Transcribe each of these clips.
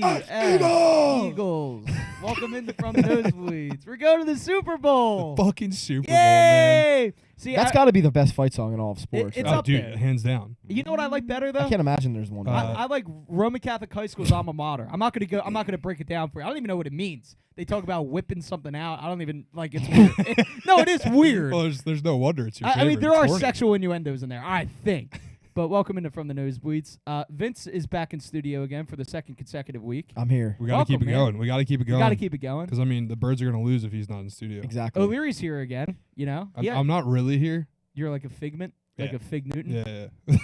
Eagles. Welcome into From the Nosebleeds. We're going to the Super Bowl. The fucking Super Bowl, Yay! man. See, That's got to be the best fight song in all of sports. It's right? up dude, there. hands down. You know what I like better though? I can't imagine there's one. I like Roman Catholic High School's alma mater. I'm not gonna break it down for you. I don't even know what it means. They talk about whipping something out. I don't even like it's weird. No, it is weird. Well, there's no wonder it's your favorite. I mean, there are It's horny. sexual innuendos in there, I think. But welcome into From the Nosebleeds. Vince is back in studio again for the second consecutive week. I'm here. We got to keep it going. We got to keep it going. We got to keep it going. Because, I mean, the birds are going to lose if he's not in studio. Exactly. O'Leary's here again, you know? I'm not really here. You're like a figment, like Yeah. a fig Newton. Yeah.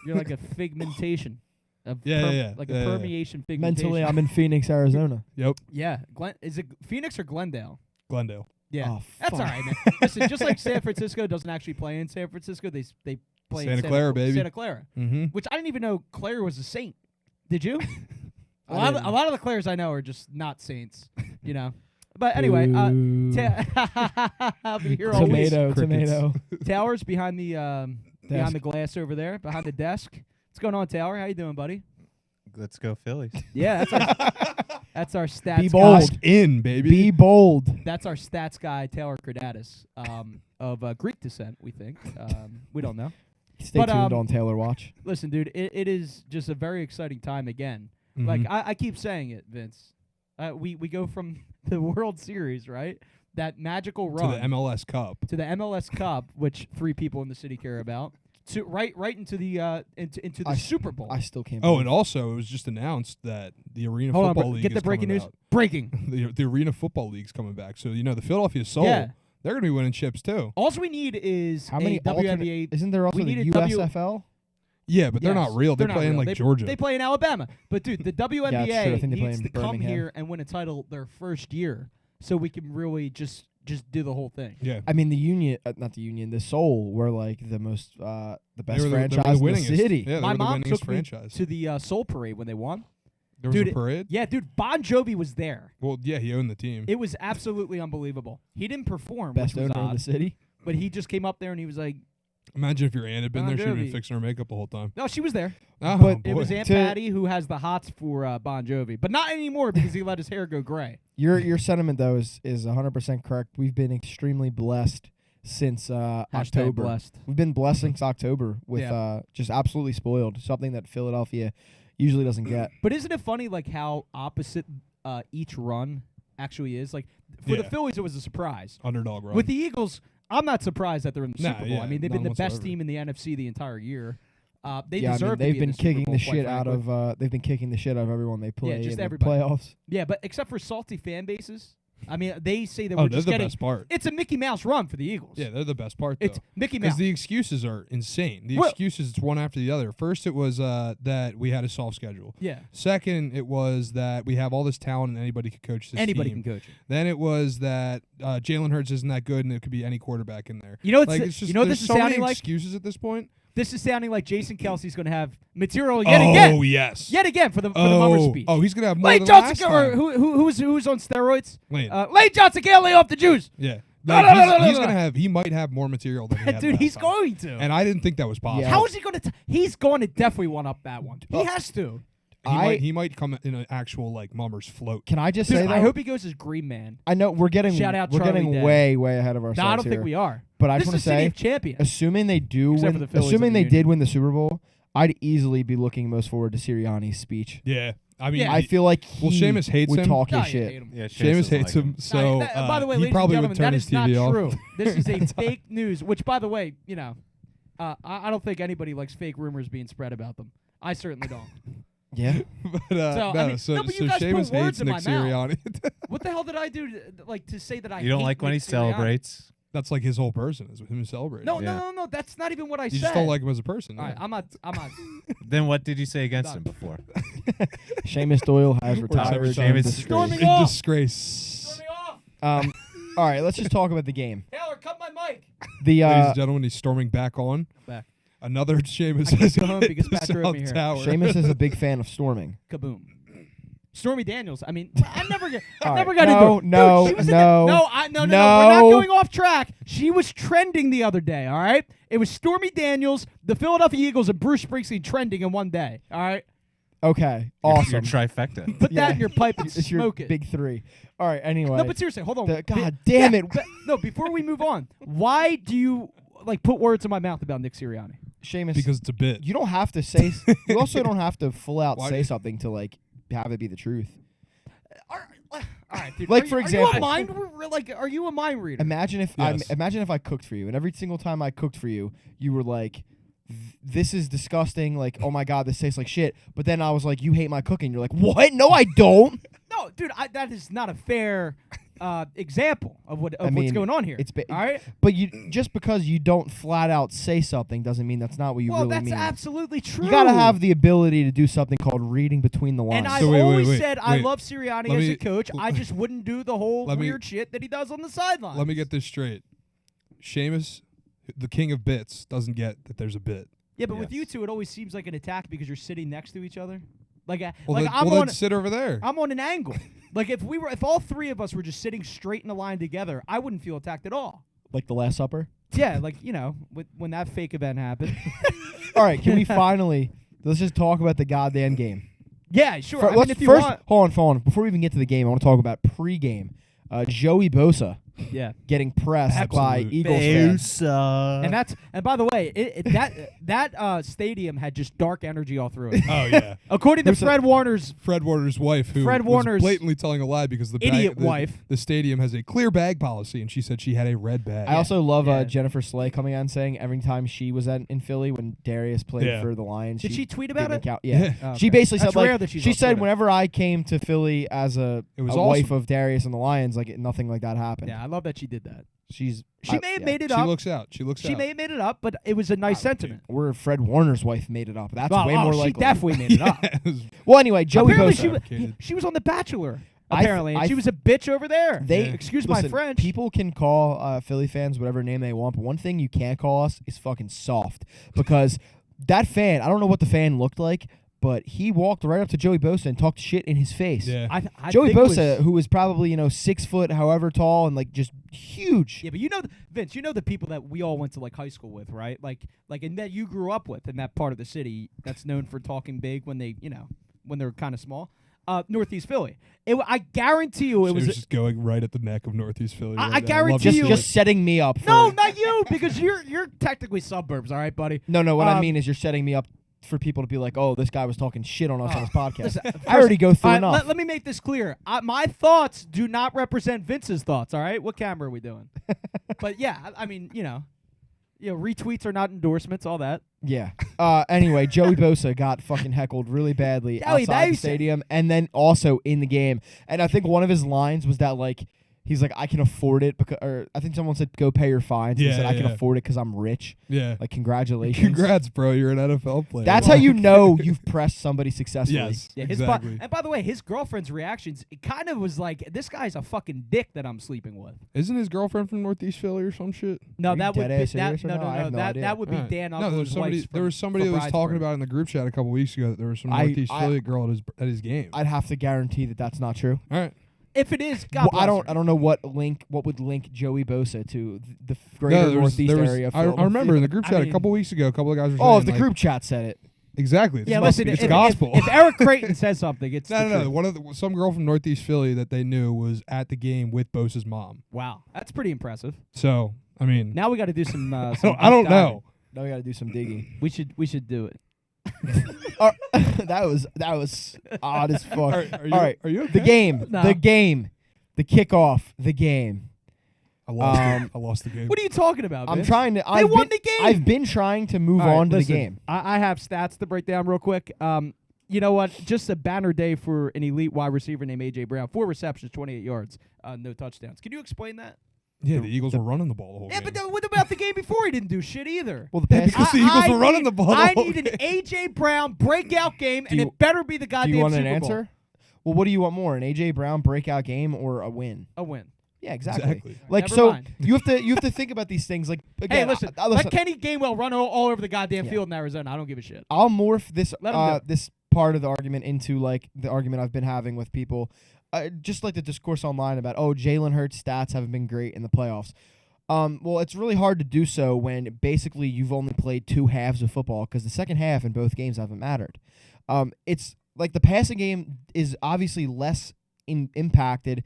You're like a figmentation. Yeah. Like a permeation figmentation. Mentally, I'm in Phoenix, Arizona. Yep. Yeah. Is it Phoenix or Glendale? Glendale. Yeah. Oh, That's fuck. all right, man. Listen, just like San Francisco doesn't actually play in San Francisco, they play in Santa Clara, baby. Santa Clara. Mm-hmm. Which I didn't even know Claire was a saint. Did you? a I lot of the Claires I know are just not saints, you know. But anyway, Boo. I'll be here all week. tomato. Taylor's behind the glass over there, behind the desk. What's going on, Taylor? How you doing, buddy? Let's go Phillies. Yeah, that's our stats Be guy. bold. Lock in, baby. Be bold. That's our stats guy, Taylor Cordatis, of Greek descent, we think. We don't know. Stay But, tuned on Taylor Watch. Listen, dude, it is just a very exciting time again. Mhm. Like, I keep saying it, Vince. We go from the World Series, right? That magical to run the MLS Cup. to the MLS Cup, which 3 people in the city care about, to right into the into the Super Bowl. I still can't. Oh, believe and also it was just announced that the Arena Hold on, Football bro. League Get the is breaking coming news. out. Breaking. The Arena Football League's coming back. So, you know, the Philadelphia Soul, Yeah. they're going to be winning chips too. All we need is How many a WNBA. alternate? Isn't there also we the need a W- USFL? Yeah, but they're Yes, not real. They're not playing real. like They- Georgia. They play in Alabama. But, dude, the WNBA true. I think they play needs in to come Birmingham. here and win a title their first year so we can really just do the whole thing. yeah. I mean, the Union, not the Union, the Soul were like the most, the best They were franchise in the winningest. city. Yeah, they My were the mom winningest took me franchise. to the Soul Parade when they won. There was Dude, a parade? Yeah, dude, Bon Jovi was there. Well, yeah, he owned the team. It was absolutely unbelievable. He didn't perform, Best which was owner in odd, the city. but he just came up there and he was like, Imagine if your aunt had been Bon there. She'd have been Jovi. fixing her makeup the whole time. no, she was there. Oh, But boy. It was Aunt To- Patty who has the hots for Bon Jovi, but not anymore because he let his hair go gray. Your sentiment though is 100% correct. We've been extremely blessed since Hashtag October. blessed. We've been blessed since October with Yeah. just absolutely spoiled. Something that Philadelphia usually doesn't get. But isn't it funny like how opposite each run actually is? Like for the Yeah. Phillies, it was a surprise. Underdog run. With the Eagles, I'm not surprised that they're in the Nah, Super Bowl. yeah, I mean, they've been the none best whatsoever. team in the NFC the entire year. They Yeah, I mean, deserve to they've be been in the Super kicking Bowl, the quite shit out frankly. of. They've been kicking the shit out of everyone they play just in the everybody. playoffs. Yeah, but except for salty fan bases. I mean, they say that oh, we're they're just the getting. best part. It's a Mickey Mouse run for the Eagles. Yeah, they're the best part, It's though. Mickey Because Mouse. the excuses are insane. The Well- excuses, it's one after the other. First, it was that we had a soft schedule. Yeah, Second, it was that we have all this talent and anybody could coach this anybody team. can coach it. Then it was that Jalen Hurts isn't that good and it could be any quarterback in there. You know, Like, it's just, you know what there's this is so many sounding like? excuses at this point. This is sounding like Jason Kelsey's going to have material yet again. Oh, yes. Yet again for the Mummer speech. Oh, he's going to have more Lane than Johnson, last or time. who's on steroids? Lane. Lane Johnson can't lay off the Jews. Yeah. No, Like, no, no, no, he's no, going to no. have, he might have more material than he had Dude, last he's time. going to. And I didn't think that was possible. Yeah. How is he going to? He's going to definitely one up that one. He has to. He might come in an actual like Mummer's float. Can I just Dude, say though? I hope he goes as Green Man. I know we're getting Shout out we're Charlie getting Day. way ahead of ourselves No, I don't here. think we are. But I This just want is to City say, of Champions. assuming they do Except for win, the Phillies assuming and they the did Union. win the Super Bowl, I'd easily be looking most forward to Sirianni's speech. Yeah. I mean, Yeah. I feel like Well, he Seamus hates would him. talk No, his you shit. hate him. Yeah, Seamus hates him, so By the way, he ladies and probably gentlemen, would turn that his is not TV off. true. This is a fake news. Which, by the way, you know, I don't think anybody likes fake rumors being spread about them. I certainly don't. Yeah. But So, I mean, no, but you guys put Seamus words hates in Nick my mouth. Sirianni. What the hell did I do to say that I You don't hate like when he Nick Sirianni? celebrates. That's like his whole person is him celebrating. No, Yeah. no. That's not even what I you said. just don't like him as a person. All right, yeah. I'm not. Then what did you say against Done. him before? Seamus Doyle has retired. Seamus- Disgrace. Storming in off. disgrace. Storming off. All right, let's just talk about the game. Taylor, cut my mic. The Ladies and gentlemen, he's storming back on. Back. Another Seamus I can't has go home hit because the Pat drove South me here. Tower. Seamus is a big fan of storming. Kaboom. Stormy Daniels. I mean, I never get. I All never right. got into it. No, Dude, she was no, in the, no, no. We're no. not going off track. She was trending the other day. All right. It was Stormy Daniels, the Philadelphia Eagles, and Bruce Springsteen trending in one day. All right. Okay, Your awesome. trifecta. Put Yeah. that in your pipe and It's your smoke it. big three. All right. Anyway. No, but seriously, hold on. God damn it. No, before we move on, why do you put words in my mouth about Nick Sirianni? Seamus, Because it's a bit. you don't have to say. You also don't have to full out Why say do- something to have it be the truth. All right, dude. Like, are for you, example- are you a mind are you a mind reader? Imagine if Yes. imagine if I cooked for you, and every single time I cooked for you, you were like, "This is disgusting." Like, "Oh my god, this tastes like shit." But then I was like, "You hate my cooking." You're like, "What? No, I don't." No, dude, that is not a fair example of what's mean, going on here. it's all right. But you just because you don't flat out say something doesn't mean that's not what you Well, really that's mean. absolutely true. You gotta have the ability to do something called reading between the lines. And I've So wait, always wait, said I wait. love Sirianni Let as me- a coach. I just wouldn't do the whole Let me- weird shit that he does on the sidelines. Let me get this straight. Seamus, the king of bits, doesn't get that there's a bit. Yeah, but with Yes. you two, it always seems like an attack because you're sitting next to each other. Like, Well, I'm then on. sit over there. I'm on an angle. Like if all three of us were just sitting straight in a line together, I wouldn't feel attacked at all. Like the Last Supper. Yeah, like when that fake event happened. All right, can we finally let's just talk about the goddamn game. Yeah, sure. Fir- I mean, let's if you first, want, hold on. Before we even get to the game, I want to talk about pre-game. Joey Bosa yeah. getting pressed by Absolute Eagles fans. And by the way, that stadium had just dark energy all through it. Oh yeah. According to Who's Fred Warner's Fred Warner's wife, who Fred was Warner's blatantly telling a lie because idiot wife. the stadium has a clear bag policy, and she said she had a red bag. I also love Yeah. Jennifer Slay coming out and saying every time she was in Philly when Darius played Yeah. for the Lions. Did she tweet about didn't it? count. Yeah. Yeah. Oh, She okay. basically That's said rare like that she's she on said Twitter. whenever I came to Philly as a It was wife awesome. of Darius and the Lions, like nothing like that happened. Yeah, I love that she did that. She She may have made it She up. looks out. She looks She out. may have made it up, but it was a nice sentiment. Or Fred Warner's wife made it up. That's Well, way more she likely. definitely made it up. It was- Well, anyway, Joey Apparently Bosa. she was, fabricated. she was on The Bachelor. I th- Apparently, and I she th- was a bitch over there. They Yeah. Excuse my listen, French. People can call Philly fans whatever name they want, but one thing you can't call us is fucking soft because that fan. I don't know what the fan looked like, but he walked right up to Joey Bosa and talked shit in his face. yeah. I Joey think it was- Bosa, who was probably 6 foot, however tall, and like just huge. Yeah, but Vince, the people that we all went to like high school with, right? Like, and that you grew up with in that part of the city that's known for talking big when they, when they're kind of small. Northeast Philly. I guarantee you, it She was. was just going right at the neck of Northeast Philly. I right now. guarantee love Just to you- see just setting me up. For, no, not you, because you're technically suburbs, all right, buddy. no. What I Um, mean is you're setting me up for people to be like, oh, this guy was talking shit on us on his podcast. Listen, I already go through All right, enough. let me make this clear. My thoughts do not represent Vince's thoughts. All right, what camera are we doing? But yeah, I mean, retweets are not endorsements. All that. Yeah. Anyway, Joey Bosa got fucking heckled really badly Joey outside the Bosa. stadium and then also in the game. And I think one of his lines was that like he's like, I can afford it because, or I think someone said, go pay your fines. He Yeah, said, I can yeah. afford it because I'm rich. Yeah. Like, congratulations. Congrats, bro. You're an NFL player. That's how you know you've pressed somebody successfully. Yes. Yeah, exactly. and by the way, his girlfriend's reactions, it kind of was like, this guy's a fucking dick that I'm sleeping with. Isn't his girlfriend from Northeast Philly or some shit? No, Are you that would be dead-ass that. serious or No, no? I have no idea. that would be Alright. Dan No, Uncle's there was somebody. wife's There was somebody that from was talking Bridesburg. about in the group chat a couple weeks ago that there was some I- Northeast I- Philly girl at his game. I'd have to guarantee that that's not true. All right. If it is, God Well, bless her. I don't know what would link Joey Bosa to the greater No, there was- Northeast there was- area. Of I Philadelphia. remember in the group I chat mean- a couple weeks ago, a couple of guys were Oh, saying, if the like, group chat said it. exactly. Yeah, It's listen. it's If, gospel. if Eric Creighton says something, it's the no. truth. One of some girl from Northeast Philly that they knew was at the game with Bosa's mom. Wow, that's pretty impressive. So I mean, Now we got to do some. I some don't, I don't deep diving. know. Now we got to do some digging. We should do it. that was odd as fuck. Are you, All right, Are you okay? the game, No. the kickoff, the game. I lost. Um, I lost the game. What are you talking about? I'm Vince? trying to. They won the game. I've been trying to move All right, on to listen, the game. I have stats to break down real quick. You know what? Just a banner day for an elite wide receiver named A.J. Brown. 4 receptions, 28 yards, no touchdowns. Can you explain that? Yeah, the Eagles were running the ball the whole Yeah, game. but what about the game before? He didn't do shit either. Well, the pass. Because the Eagles were running the ball the I whole need an game. A.J. Brown breakout game, and you- it better be the do goddamn you want Super an Bowl. answer? Well, what do you want more, an AJ Brown breakout game or a win? A win. Yeah, exactly. Exactly. Like Never so, mind. you have to think about these things. Like again, Hey, listen, listen. let Kenny Gainwell run all over the goddamn Yeah. field in Arizona. I don't give a shit. I'll morph this Let 'em do it. this part of the argument into like the argument I've been having with people, just like the discourse online about Jalen Hurts' stats haven't been great in the playoffs. Well, it's really hard to do so when basically you've only played 2 halves of football because the second half in both games haven't mattered. It's like the passing game is obviously less impacted,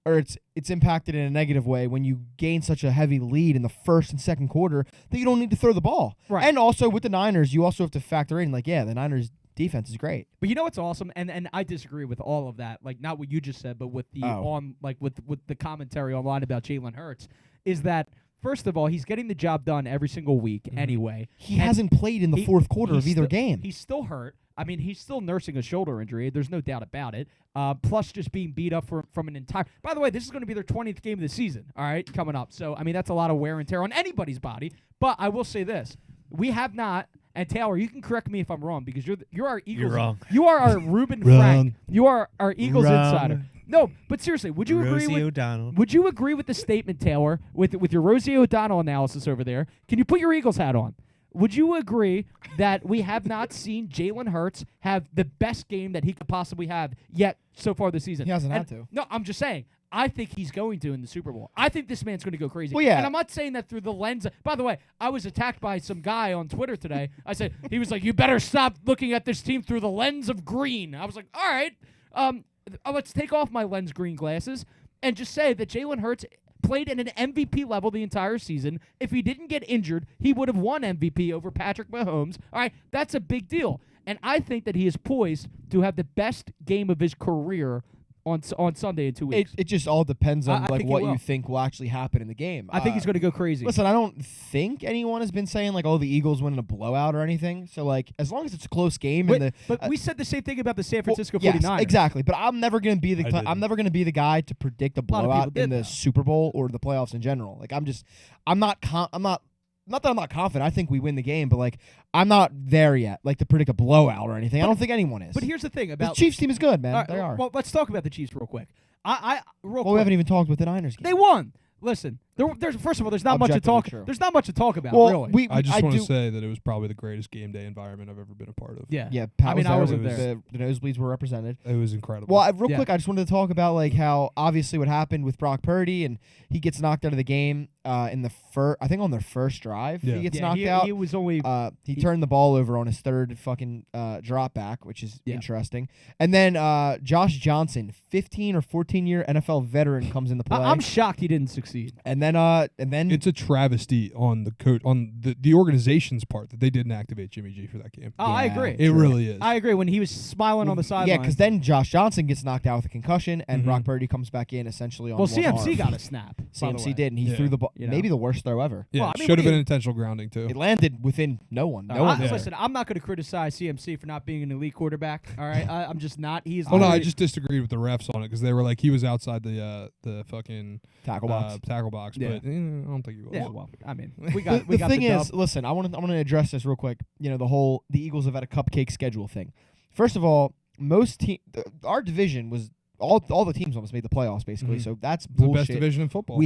or it's impacted in a negative way when you gain such a heavy lead in the first and second quarter that you don't need to throw the ball. Right. And also with the Niners, you also have to factor in like, yeah, the Niners defense is great. But you know what's awesome, and I disagree with all of that. Like not what you just said, but with the with the commentary online about Jalen Hurts, is that first of all he's getting the job done every single week anyway. He hasn't played in the fourth quarter of either game. He's still hurt. I mean, he's still nursing a shoulder injury. There's no doubt about it. Plus, just being beat up from an entire. By the way, this is going to be their 20th game of the season. All right, coming up. So I mean, that's a lot of wear and tear on anybody's body. But I will say this: we have not. And Taylor, you can correct me if I'm wrong because you're our Eagles. You're wrong. You are our Ruben Wrong. Frank. You are our Eagles Wrong. insider. No, but seriously, would you agree Rosie with? O'Donnell. Would you agree with the statement, Taylor, with your Rosie O'Donnell analysis over there? Can you put your Eagles hat on? Would you agree that we have not seen Jalen Hurts have the best game that he could possibly have yet so far this season? He hasn't had And- to. No, I'm just saying. I think he's going to in the Super Bowl. I think this man's going to go crazy. Well, yeah. And I'm not saying that through the lens. By the way, I was attacked by some guy on Twitter today. He was like, "You better stop looking at this team through the lens of green." I was like, "All right, let's take off my lens green glasses and just say that Jalen Hurts played at an MVP level the entire season. If he didn't get injured, he would have won MVP over Patrick Mahomes. All right, that's a big deal. And I think that he is poised to have the best game of his career on Sunday in 2 weeks. It just all depends on I like think he what will. you think will actually happen in the game. I think he's going to go crazy. Listen, I don't think anyone has been saying like, "Oh, the Eagles win in a blowout" or anything. So like, as long as it's a close game, But we said the same thing about the San Francisco yes, 49ers. exactly. But I'm never gonna be the I didn't. I'm never gonna be the guy to predict a lot of people blowout did, in the though. Super Bowl or the playoffs in general. Like not that I'm not confident. I think we win the game, but like I'm not there yet, like to predict a blowout or anything. I don't think anyone is. But here's the thing the about Chiefs team is good, man. All right, They are. Well, let's talk about the Chiefs real quick. Real We quick. haven't even talked with the Niners game. They won. Listen, there's first of all, there's not much to Objectively talk. true. There's not much to talk about, well, really. I just want do. to say that it was probably the greatest game day environment I've ever been a part of. yeah. Yeah, Pat I mean, I was wasn't there. there. The nosebleeds were represented. It was incredible. Well, real Yeah. quick, I just wanted to talk about like how obviously what happened with Brock Purdy and he gets knocked out of the game in the I think on their first drive. Yeah. He gets Yeah, knocked he, out. He was only. He turned the ball over on his third fucking drop back, which is Yeah. interesting. And then Josh Johnson, 15 or 14-year NFL veteran, comes into play. I'm shocked he didn't succeed. and then it's a travesty on the coach on the organization's part that they didn't activate Jimmy G for that game. Oh, I Yeah. agree. It really is. I agree. When he was smiling on the sideline. yeah, because then Josh Johnson gets knocked out with a concussion, and Mhm. Brock Purdy comes back in essentially on well, one CMC arm. got a snap. by the CMC way. did, and he Yeah. threw the ball. You know? Maybe the worst throw ever. Yeah, Well, I mean, should have what been intentional grounding too. It landed within no one. No one. Listen, I'm not going to criticize CMC for not being an elite quarterback. All right, I'm just not. He's. Oh no, I literally- just disagreed with the refs on it because they were like he was outside the fucking Tackle box. tackle box, Yeah. but I don't think he was. Yeah, well, I mean, we got. The got thing the is, dub. listen, I want to address this real quick. You know, the Eagles have had a cupcake schedule thing. First of all, our division was all the teams almost made the playoffs basically. Mhm. So that's The bullshit. best division in football.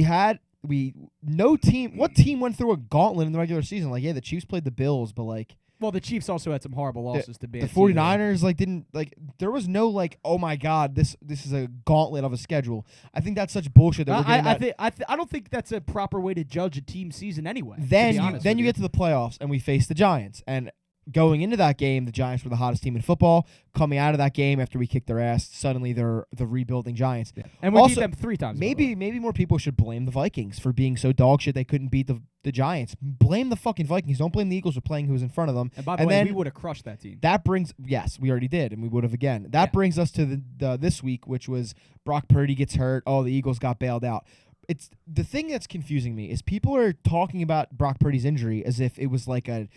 No team. What team went through a gauntlet in the regular season? Like, yeah, the Chiefs played the Bills, but like Well, the Chiefs also had some horrible losses to bad the teams. 49ers like didn't like. There was no like, oh my god, this is a gauntlet of a schedule. I think that's such bullshit that we're getting that. I don't think that's a proper way to judge a team season anyway. to Then be you, honest then with you get to the playoffs and we face the Giants. And going into that game, the Giants were the hottest team in football. Coming out of that game after we kicked their ass, suddenly they're the rebuilding Giants. and we beat also, them 3 times. by the way. Maybe more people should blame the Vikings for being so dog shit they couldn't beat the Giants. Blame the fucking Vikings. Don't blame the Eagles for playing who was in front of them. And by the and way, then- we would have crushed that team. That brings we already did, and we would have again. That Yeah. brings us to the this week, which was Brock Purdy gets hurt. Oh, the Eagles got bailed out. It's the thing that's confusing me is people are talking about Brock Purdy's injury as if it was like a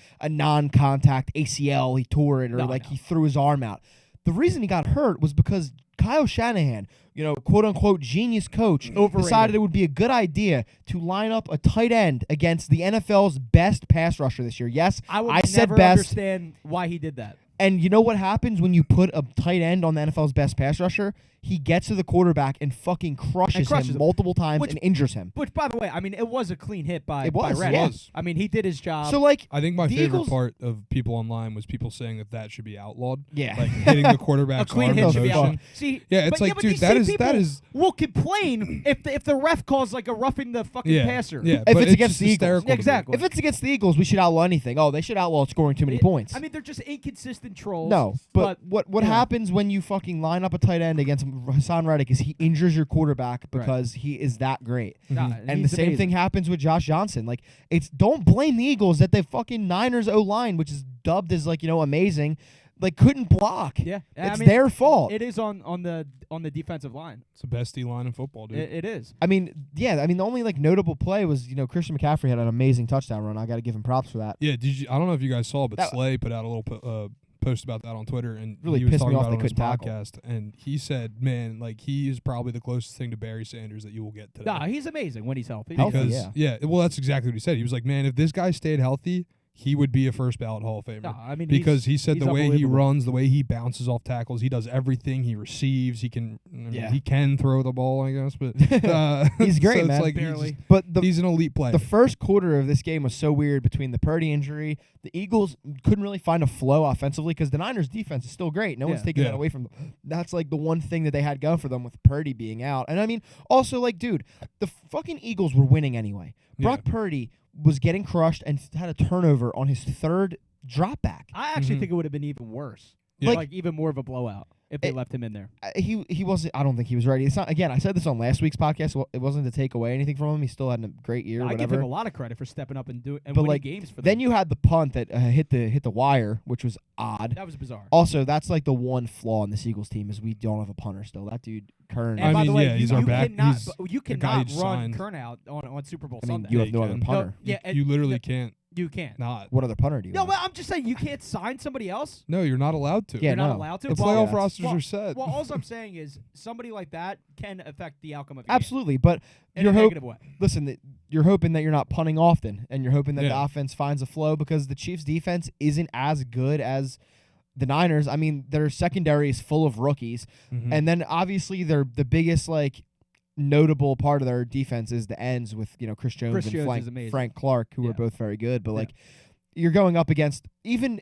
non-contact ACL. He tore it or No, like no. he threw his arm out. The reason he got hurt was because Kyle Shanahan, quote unquote genius coach, Overrated. decided it would be a good idea to line up a tight end against the NFL's best pass rusher this year. Yes, I would I said never best. understand why he did that. And you know what happens when you put a tight end on the NFL's best pass rusher? He gets to the quarterback and fucking crushes crushes him him. multiple times Which- and injures him. Which, by the way, I mean, it was a clean hit by It was, Reddick. yeah. I mean, he did his job. So like, I think my the favorite Eagles- part of people online was people saying that should be outlawed. yeah, Like hitting the a quarterback's clean arm hit in should be motion. out. See, Yeah, it's but, like, but dude, these that same is- people that is- will complain if the ref calls like a roughing the fucking Yeah, passer. yeah. If but it's against just the Eagles. hysterical to me. Exactly. if it's against the Eagles, we should outlaw anything. Oh, they should outlaw scoring too many points. I mean, they're just inconsistent trolls. No, but what yeah. happens when you fucking line up a tight end against Hassan Reddick is he injures your quarterback because he is that great. Nah, And he's the same amazing. thing happens with Josh Johnson. Like, don't blame the Eagles that the fucking Niners O-line, which is dubbed as like, amazing, like couldn't block. Yeah, It's their fault. It is on the defensive line. It's the best D line in football, dude. It is. I mean, the only like notable play was, Christian McCaffrey had an amazing touchdown run. I got to give him props for that. Yeah, I don't know if you guys saw, but That- Slay put out a little post about that on Twitter, and Really he was pissed me talking off about they it on his couldn't tackle. podcast, and he said, man, like, he is probably the closest thing to Barry Sanders that you will get today. Nah, he's amazing when he's healthy. Healthy, Because, yeah. well, that's exactly what he said. He was like, man, if this guy stayed healthy, he would be a first ballot Hall of Famer. Nah, I mean, Because he said he's the way he unbelievable. runs, the way he bounces off tackles, he does everything. He receives. He can. Yeah. He can throw the ball, I guess, but He's great, so it's man. like Barely. But he's an elite player. the first quarter of this game was so weird between the Purdy injury. The Eagles couldn't really find a flow offensively because the Niners' defense is still great. No one's Yeah. taking that Yeah. away from them. That's like the one thing that they had going for them with Purdy being out. And I mean, also, like, dude, the fucking Eagles were winning anyway. Brock Purdy was getting crushed and had a turnover on his third drop back. I actually Mhm. think it would have been even worse. Yeah. Like even more of a blowout if they It- left him in there. He wasn't. I don't think he was ready. It's not. Again, I said this on last week's podcast. It wasn't to take away anything from him. He still had a great year. I give whatever. him a lot of credit for stepping up and But, winning like, games for them. Then you had the punt that hit the wire, which was odd. That was bizarre. Also, that's like the one flaw in this Eagles team is we don't have a punter still. That dude Kern. And I by mean, the way, yeah, he's our back. Cannot, He's you guy cannot you run signed. Kern out on Super Bowl I mean, Sunday. you Yeah, have no you other can. punter. Yeah, and- you literally no, can't You can't. not. What other punter do you No, have? but I'm just saying you can't sign somebody else. No, you're not allowed to. Yeah, You're not no. allowed to. The It's- playoff yeah. rosters Well- are set. Well, all I'm saying is somebody like that can affect the outcome of the Absolutely, but game in you're a negative way. you're hoping that you're not punting often, and you're hoping that the Yeah. offense finds a flow because the Chiefs' defense isn't as good as the Niners. I mean, their secondary is full of rookies, Mhm. and then obviously the biggest like notable part of their defense is the ends with Chris Jones Chris and Jones is amazing. Frank Clark, who Yeah. are both very good. But Yeah. like, you're going up against even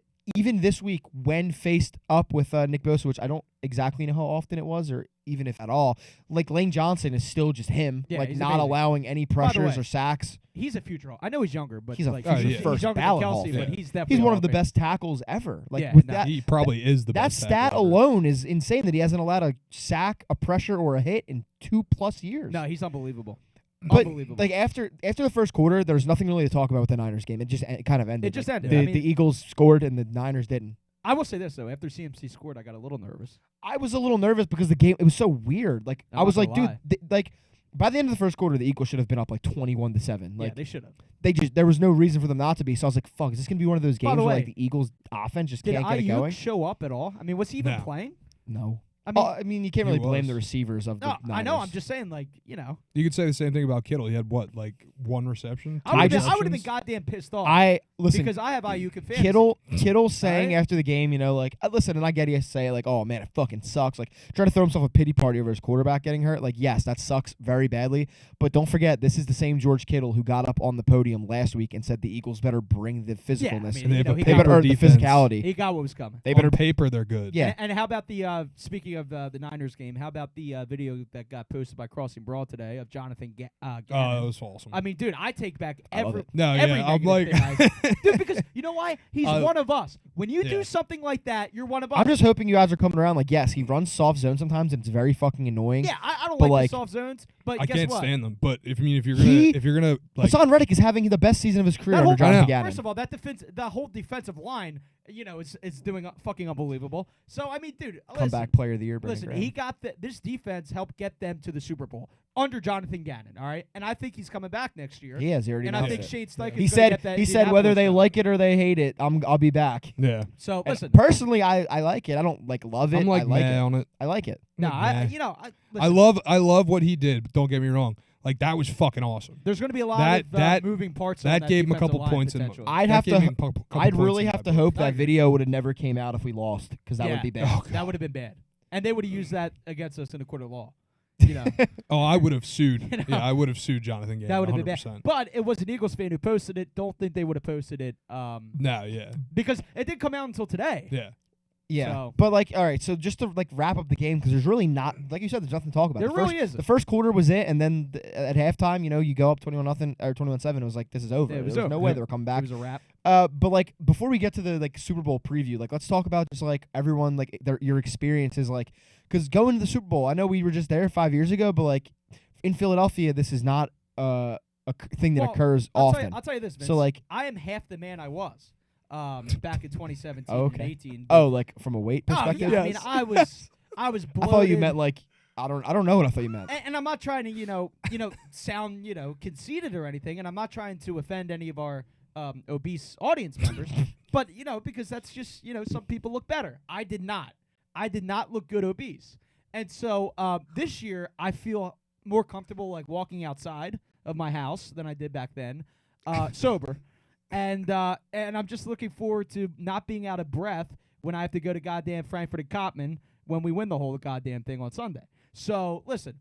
this week when faced up with Nick Bosa, which I don't exactly know how often it was, or even if at all. Like Lane Johnson is still just him, Yeah, like he's not amazing. allowing any the pressures way, or sacks. He's a future. I know he's younger, but He's a like, future he's first younger ballot than Hall Kelsey, of but Fame. he's definitely He's one Hall of the Fame. best tackles ever. Like Yeah, with no, that. He probably is the That best stat tackle ever. alone is insane that he hasn't allowed a sack, a pressure, or a hit in 2+ years. No, he's unbelievable. But Unbelievable. like after the first quarter, there was nothing really to talk about with the Niners game. It just kind of ended. It just Like, ended. The, I mean- the Eagles scored and the Niners didn't. I will say this though: after CMC scored, I got a little nervous. I was a little nervous because the game, it was so weird. Like I'm I was not like, gonna dude, like by the end of the first quarter, the Eagles should have been up like 21-7. Yeah, Like they should have. there was no reason for them not to be. So I was like, fuck, is this gonna be one of those By games the where way, like the Eagles offense just Did can't get it Ayuk going? show up at all? I mean, was he even No. playing? No. I mean, You can't He really blame was. the receivers of the no, I know. I'm Niners. just saying, like, you know, You could say the same thing about Kittle. He had what, like one reception? I would have been receptions? goddamn pissed off. I listen. because I have Ayuk in fantasy. Kittle saying Alright. after the game, like, listen, and I get you say, like, oh, man, it fucking sucks. Like, try to throw himself a pity party over his quarterback getting hurt. Like, yes, that sucks very badly. But don't forget, this is the same George Kittle who got up on the podium last week and said the Eagles better bring the Yeah, I physicalness. mean, And they you have know, a he they got, better earn the defense. physicality. he got what was coming. They better. On paper, they're good. Yeah. And how about the speaking of the Niners game? How about the video that got posted by Crossing Broad today of Jonathan Oh, Gannon? that was awesome. I mean, dude, I take back I love every it. no, every yeah, I'm negative like, thing dude, because you know why? He's Uh, one of us. When you do yeah. something like that, you're one of us. I'm just hoping you guys are coming around. Like, yes, he runs soft zone sometimes, and it's very fucking annoying. yeah, I don't but, like like, the soft zones, but I guess can't what? stand them. But if you're He- gonna like, Hassan Reddick is having the best season of his career That under whole, Jonathan know. Gannon. first of all, the whole defensive line, is doing fucking unbelievable. So I mean, dude, Comeback player of the year. Brandon listen, Graham. he got this defense helped get them to the Super Bowl under Jonathan Gannon. All right, and I think he's coming back next year. He has. He already and I announced think it. Shane Steichen. He said whether they like it or they hate it, I'll be back. yeah, So And listen, personally, I like it. I don't love it. I'm like I like meh it. on it. I like it. no, Nah. listen, I love what he did. But don't get me wrong. Like that was fucking awesome. there's going to be a lot That- of moving parts. that on gave him a defensive couple line points in- potentially. I'd That have gave to. me a couple I'd points really in have that to hope I that agree. video would have never came out if we lost, because that Yeah. would be bad. Oh, that would have been bad, and they would have used that against us in the court of law. You know, Oh, I would have sued. You know? Yeah, I would have sued Jonathan Gannon. that would have been 100%. bad. But it was an Eagles fan who posted it. Don't think they would have posted it. No, yeah, Because it didn't come out until today. yeah. Yeah, So- but like, all right. So just to like wrap up the game, because there's really not, like you said, there's nothing to talk about. There The first- really isn't. The first quarter was it, and then at halftime, you go up 21-0 or 21-7. It was like, this is over. Yeah, it was There was over. no way Yeah. they were coming It back. was a wrap. But like before we get to the like Super Bowl preview, like let's talk about just like everyone like your experiences, like because going to the Super Bowl, I know we were just there 5 years ago, but like in Philadelphia, this is not thing that occurs often. I'll tell you this, Vince. So like I am half the man I was back in 2017 Oh, okay. and 18. oh, like from a weight perspective. yeah, I mean, I was I bloated. thought you meant like I don't know what I thought you meant. And I'm not trying to, sound, conceited or anything, and I'm not trying to offend any of our obese audience members, but, because that's just, some people look better. I did not. I did not look good obese. And so this year I feel more comfortable, like, walking outside of my house than I did back then, sober. And I'm just looking forward to not being out of breath when I have to go to goddamn Frankfurt and Kottman when we win the whole goddamn thing on Sunday. So, listen,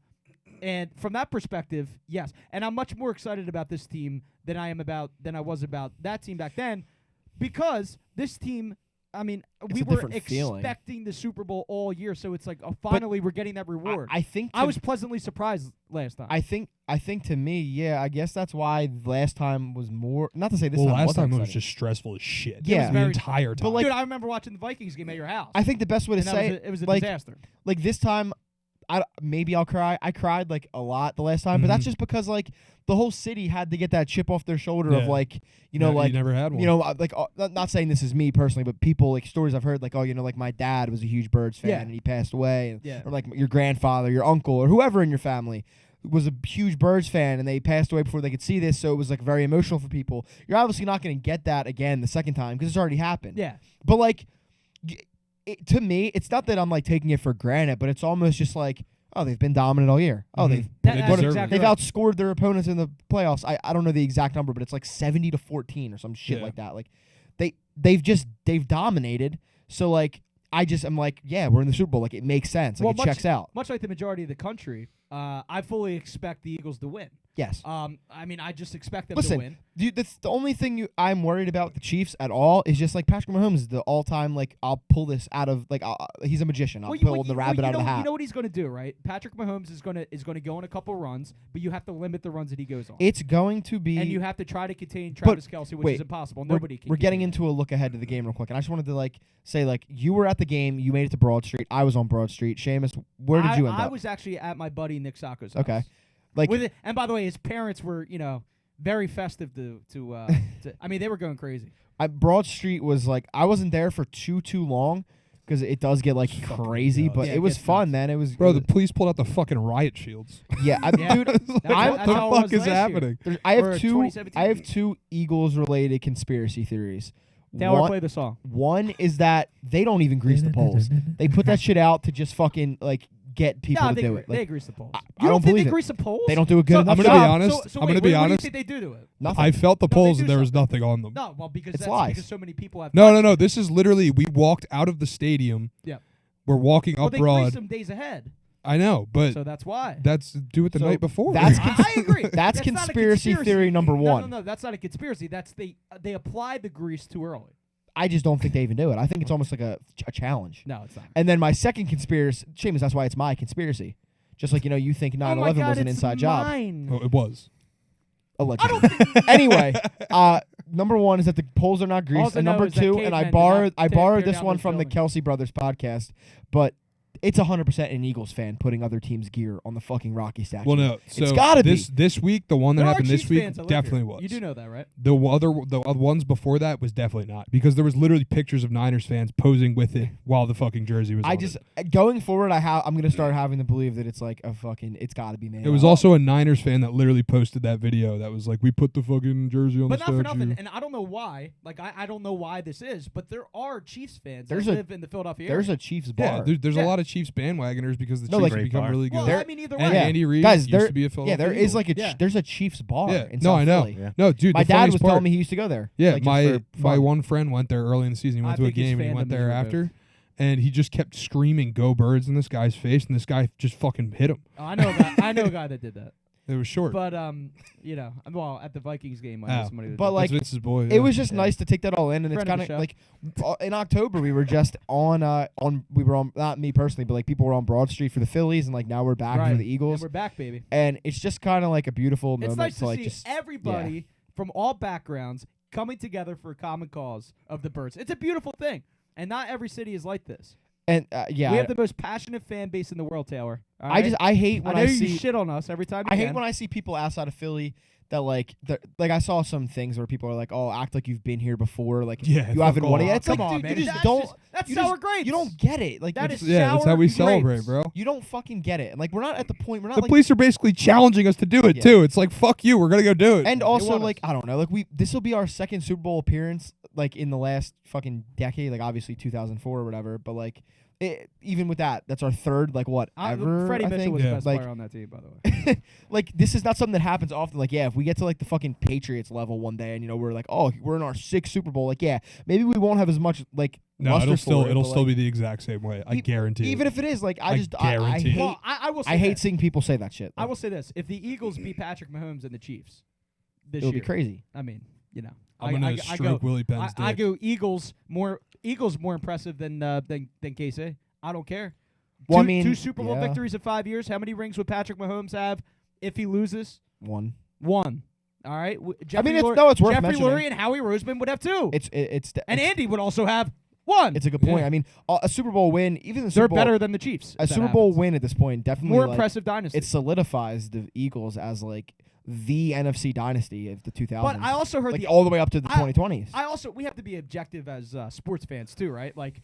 and from that perspective, yes. And I'm much more excited about this team than I was about that team back then, because this team, I mean, we were expecting the Super Bowl all year, so it's like, finally we're getting that reward. I think I was pleasantly surprised last time. I think to me, yeah, I guess that's why last time was more. Not to say this time last wasn't time it was exciting. just stressful as shit. Yeah. the entire time. But like, Dude, I remember watching the Vikings game at your house. I think the best way to and say it was a like, disaster. like this time, maybe I'll cry. I cried like a lot the last time, but that's just because like the whole city had to get that chip off their shoulder of like, like you never had one. like not saying this is me personally, but people like stories I've heard like, oh, like my dad was a huge Birds fan and he passed away, or like your grandfather, your uncle, or whoever in your family was a huge Birds fan and they passed away before they could see this, so it was like very emotional for people. You're obviously not going to get that again the second time because it's already happened. Yeah. But like, to me, it's not that I'm like taking it for granted, but it's almost just like, oh, they've been dominant all year. Oh, They that's deserve it. exactly they've right. outscored their opponents in the playoffs. I don't know the exact number, but it's like 70-14 or some shit Yeah. like that. Like they've dominated. So like I'm like, yeah, we're in the Super Bowl. Like it makes sense. Like it checks out. Much like the majority of the country, I fully expect the Eagles to win. Yes. I mean, I just expect them Listen, to win. dude, the only thing I'm worried about the Chiefs at all is just like Patrick Mahomes is the all-time like I'll pull this out of like he's a magician. I'll pull the rabbit out of the hat. You know what he's going to do, right? Patrick Mahomes is going to go on a couple runs, but you have to limit the runs that he goes on. It's going to be, and you have to try to contain Travis Kelce, which is impossible. Nobody can. We're getting into a look ahead to the game real quick, and I just wanted to like say like you were at the game, you made it to Broad Street. I was on Broad Street. Seamus, where did you end up? I was actually at my buddy Nick Sacco's house. Okay. Like, and by the way, his parents were, very festive to I mean, they were going crazy. Broad Street was like, I wasn't there for too long because it does get like crazy, nuts. but Yeah, it it was gets fun, nuts. man. It was the police pulled out the fucking riot shields. yeah, Yeah. dude. That's what how the it was fuck is last year. happening? I Or have 2017. two Eagles related conspiracy theories. Taylor, play the song. One is that they don't even grease the poles. They put that shit out to just fucking like get people No, to do it. they Like, grease the poles. I You don't think believe they it. grease the poles? they don't do a good enough I'm gonna be job. honest. So I'm wait, gonna be what honest. do you think they do to it? Nothing. I felt the No, they polls do and there was something. nothing on them. No, well, because It's that's lies. because so many people have. No. This is literally we walked out of the stadium. Yeah. We're walking Well, up they grease Broad. them days ahead, I know, but so that's why. that's do it the So night before. that's I agree. That's not a conspiracy theory number one. No, that's not a conspiracy. That's they apply the grease too early. I just don't think they even do it. I think it's almost like a challenge. No, it's not. And then my second conspiracy, Seamus, that's why it's my conspiracy. Just like, you think 9/11 oh my God, was an it's inside job. mine. Oh, it was. Allegedly. Anyway, number one is that the polls are not greased. All I And know number is that two, and I cavemen did borrowed not tear this down one those from the buildings. Kelce Brothers podcast, but it's 100% an Eagles fan putting other teams' gear on the fucking Rocky statue. Well, no. So It's gotta be. this week, the one that There are happened this Chiefs week fans that live definitely here. was. You do know that, right? The other ones before that was definitely not because there was literally pictures of Niners fans posing with it while the fucking jersey was. I on just it. going forward, I'm gonna start having to believe that it's like a fucking. It's got to be made. It was up. also a Niners fan that literally posted that video that was like, "We put the fucking jersey on But the not for statue." nothing, and I don't know why. Like I don't know why this is, but there are Chiefs fans There's that a- live in the Philadelphia There's area. a Chiefs bar. Yeah, there's Yeah. a lot of Chiefs bandwagoners because the No, Chiefs like- become Great really bar. good. Well, I mean, either And way. Andy Reid Guys, used there- to be a yeah, Philadelphia there is Eagle. like Yeah. there's a Chiefs bar. Yeah, in no, South I know. Philly. Yeah. No, dude, My the dad funniest was part, telling me he used to go there. Yeah, like, just my for my fun. one friend went there early in the season. He went I to a think his game and he went fandom is there real after, and he just kept screaming "Go Birds" in this guy's face, and this guy just fucking hit him. Oh, I know a guy. I know a guy that did that. It was short. But well, at the Vikings game, I know Oh. somebody. That But, did like, That's Vince's boy. It yeah. was just Yeah. nice to take that all in, and it's Friend of kind the of like in October we were just on we were on, not me personally, but like people were on Broad Street for the Phillies, and like now we're back Right. for the And Eagles, we're back, baby. and it's just kind of like a beautiful It's moment nice to to like see just everybody from all backgrounds coming together for a common cause of the birds. It's a beautiful thing, and not every city is like this. And We have the most passionate fan base in the world, Taylor. All right? I hate when I know I you see shit on us every time. I hate when I see people outside of Philly that like I saw some things where people are like, "Oh, act like you've been here before." Like Yeah, you haven't fuck won it off. yet. It's Come like, on, dude, man. you just That's don't. just- that's you sour just- grapes. You don't get it. Like That you is just- Yeah, that's how we grapes. celebrate, bro. You don't fucking get it. And like we're not at the point. We're not The like. police are basically challenging us to do it Yeah. too. It's like, fuck you, we're gonna go do it. And They also, want us. like, I don't know, like this will be our second Super Bowl appearance, like in the last fucking decade, like obviously 2004 or whatever. But like, even with that, that's our third, like what ever. Freddie I Mitchell think. was Yeah. the best Like, player on that team, by the way. like this is not something that happens often. Like, yeah, if we get to like the fucking Patriots level one day, and we're like, oh, we're in our sixth Super Bowl. Like, yeah, maybe we won't have as much like. no, luster it'll still for it, it'll but, still like, be the exact same way. I guarantee. Even if it is, like, I I just I guarantee it. hate Well, I will say I hate this. seeing people say that shit. I Like, will say this: if the Eagles beat Patrick Mahomes and the Chiefs this it'll year, be crazy. I mean, you know, I'm gonna I stroke go, Willie Penn's I dick. go Eagles more impressive than KC. I don't care. Well, I two, mean, two Super Bowl yeah. victories in 5 years. How many rings would Patrick Mahomes have if he loses? One. One. All right. mean, it's worth Jeffrey mentioning. Lurie and Howie Roseman would have two. It's And Andy would also have one. It's a good point. Yeah. I mean, a Super Bowl win, even the They're Super Bowl, better than the Chiefs. a if that Super Bowl happens. win at this point definitely More like, impressive dynasty. It solidifies the Eagles as like the NFC dynasty of the 2000s. But I also heard like the all the way up to the I- 2020s. we have to be objective as sports fans too, right? Like,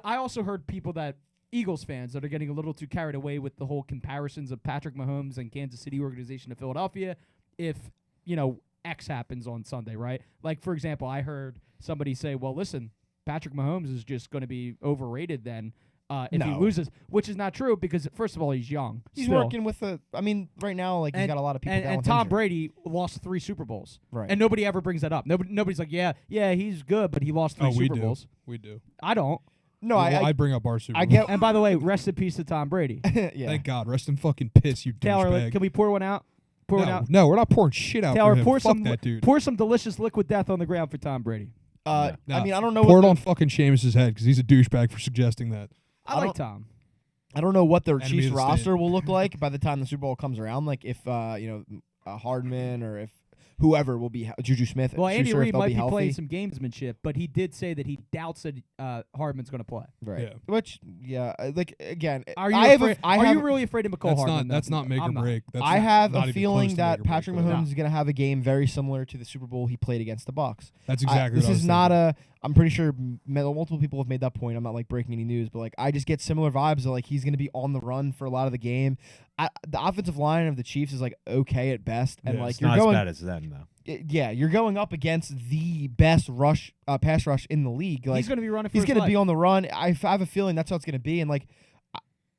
I also heard people that Eagles fans that are getting a little too carried away with the whole comparisons of Patrick Mahomes and Kansas City organization to Philadelphia. If X happens on Sunday, right? Like, for example, I heard somebody say, "Well, listen, Patrick Mahomes is just going to be overrated then." If he No. loses, which is not true because first of all he's young. He's still. working with I mean, right now, like he's got a lot of people down and with Tom injury. Brady lost 3 Super Bowls, Right. and nobody ever brings that up. Nobody's like, yeah, he's good, but he lost 3 Oh, we Super do. Bowls. We do. I don't. No, Well, I I bring up our Super I Bowl. get And by the way, rest in peace to Tom Brady. yeah. Thank God. Rest in fucking piss, you Taylor, douchebag. can we pour one out? Pour one No, out. no, we're not pouring shit out Taylor, for him. pour Fuck some that dude. pour some delicious liquid death on the ground for Tom Brady. I mean, I don't know Pour what it on fucking Seamus's head because he's a douchebag for suggesting that. I I like don't- Tom. I don't know what their Enemy Chiefs of the state. roster will look like by the time the Super Bowl comes around. Like if Hardman or if whoever will be Juju Smith. Well, Andy Schuster, if Reid they'll might be be healthy. playing some gamesmanship, but he did say that he doubts that Hardman's going to play. Right. Yeah. Which, like again, Are you I have afraid, a, I are have, you really afraid of McCall That's Hardman? not. That's not make or I'm not. break. That's I not- have not a even feeling close to that make or break Patrick for them. Mahomes is going to have a game very similar to the Super Bowl he played against the Bucs. That's exactly. This what I is was not thinking. I'm pretty sure multiple people have made that point. I'm not like breaking any news, but like I just get similar vibes of like he's going to be on the run for a lot of the game. The offensive line of the Chiefs is like okay at best, and Yeah, like It's you're not going. as bad as them though. Yeah, you're going up against the best pass rush in the league. Like He's going to be running for he's his going to be life. on the run. I have a feeling that's how it's going to be, and like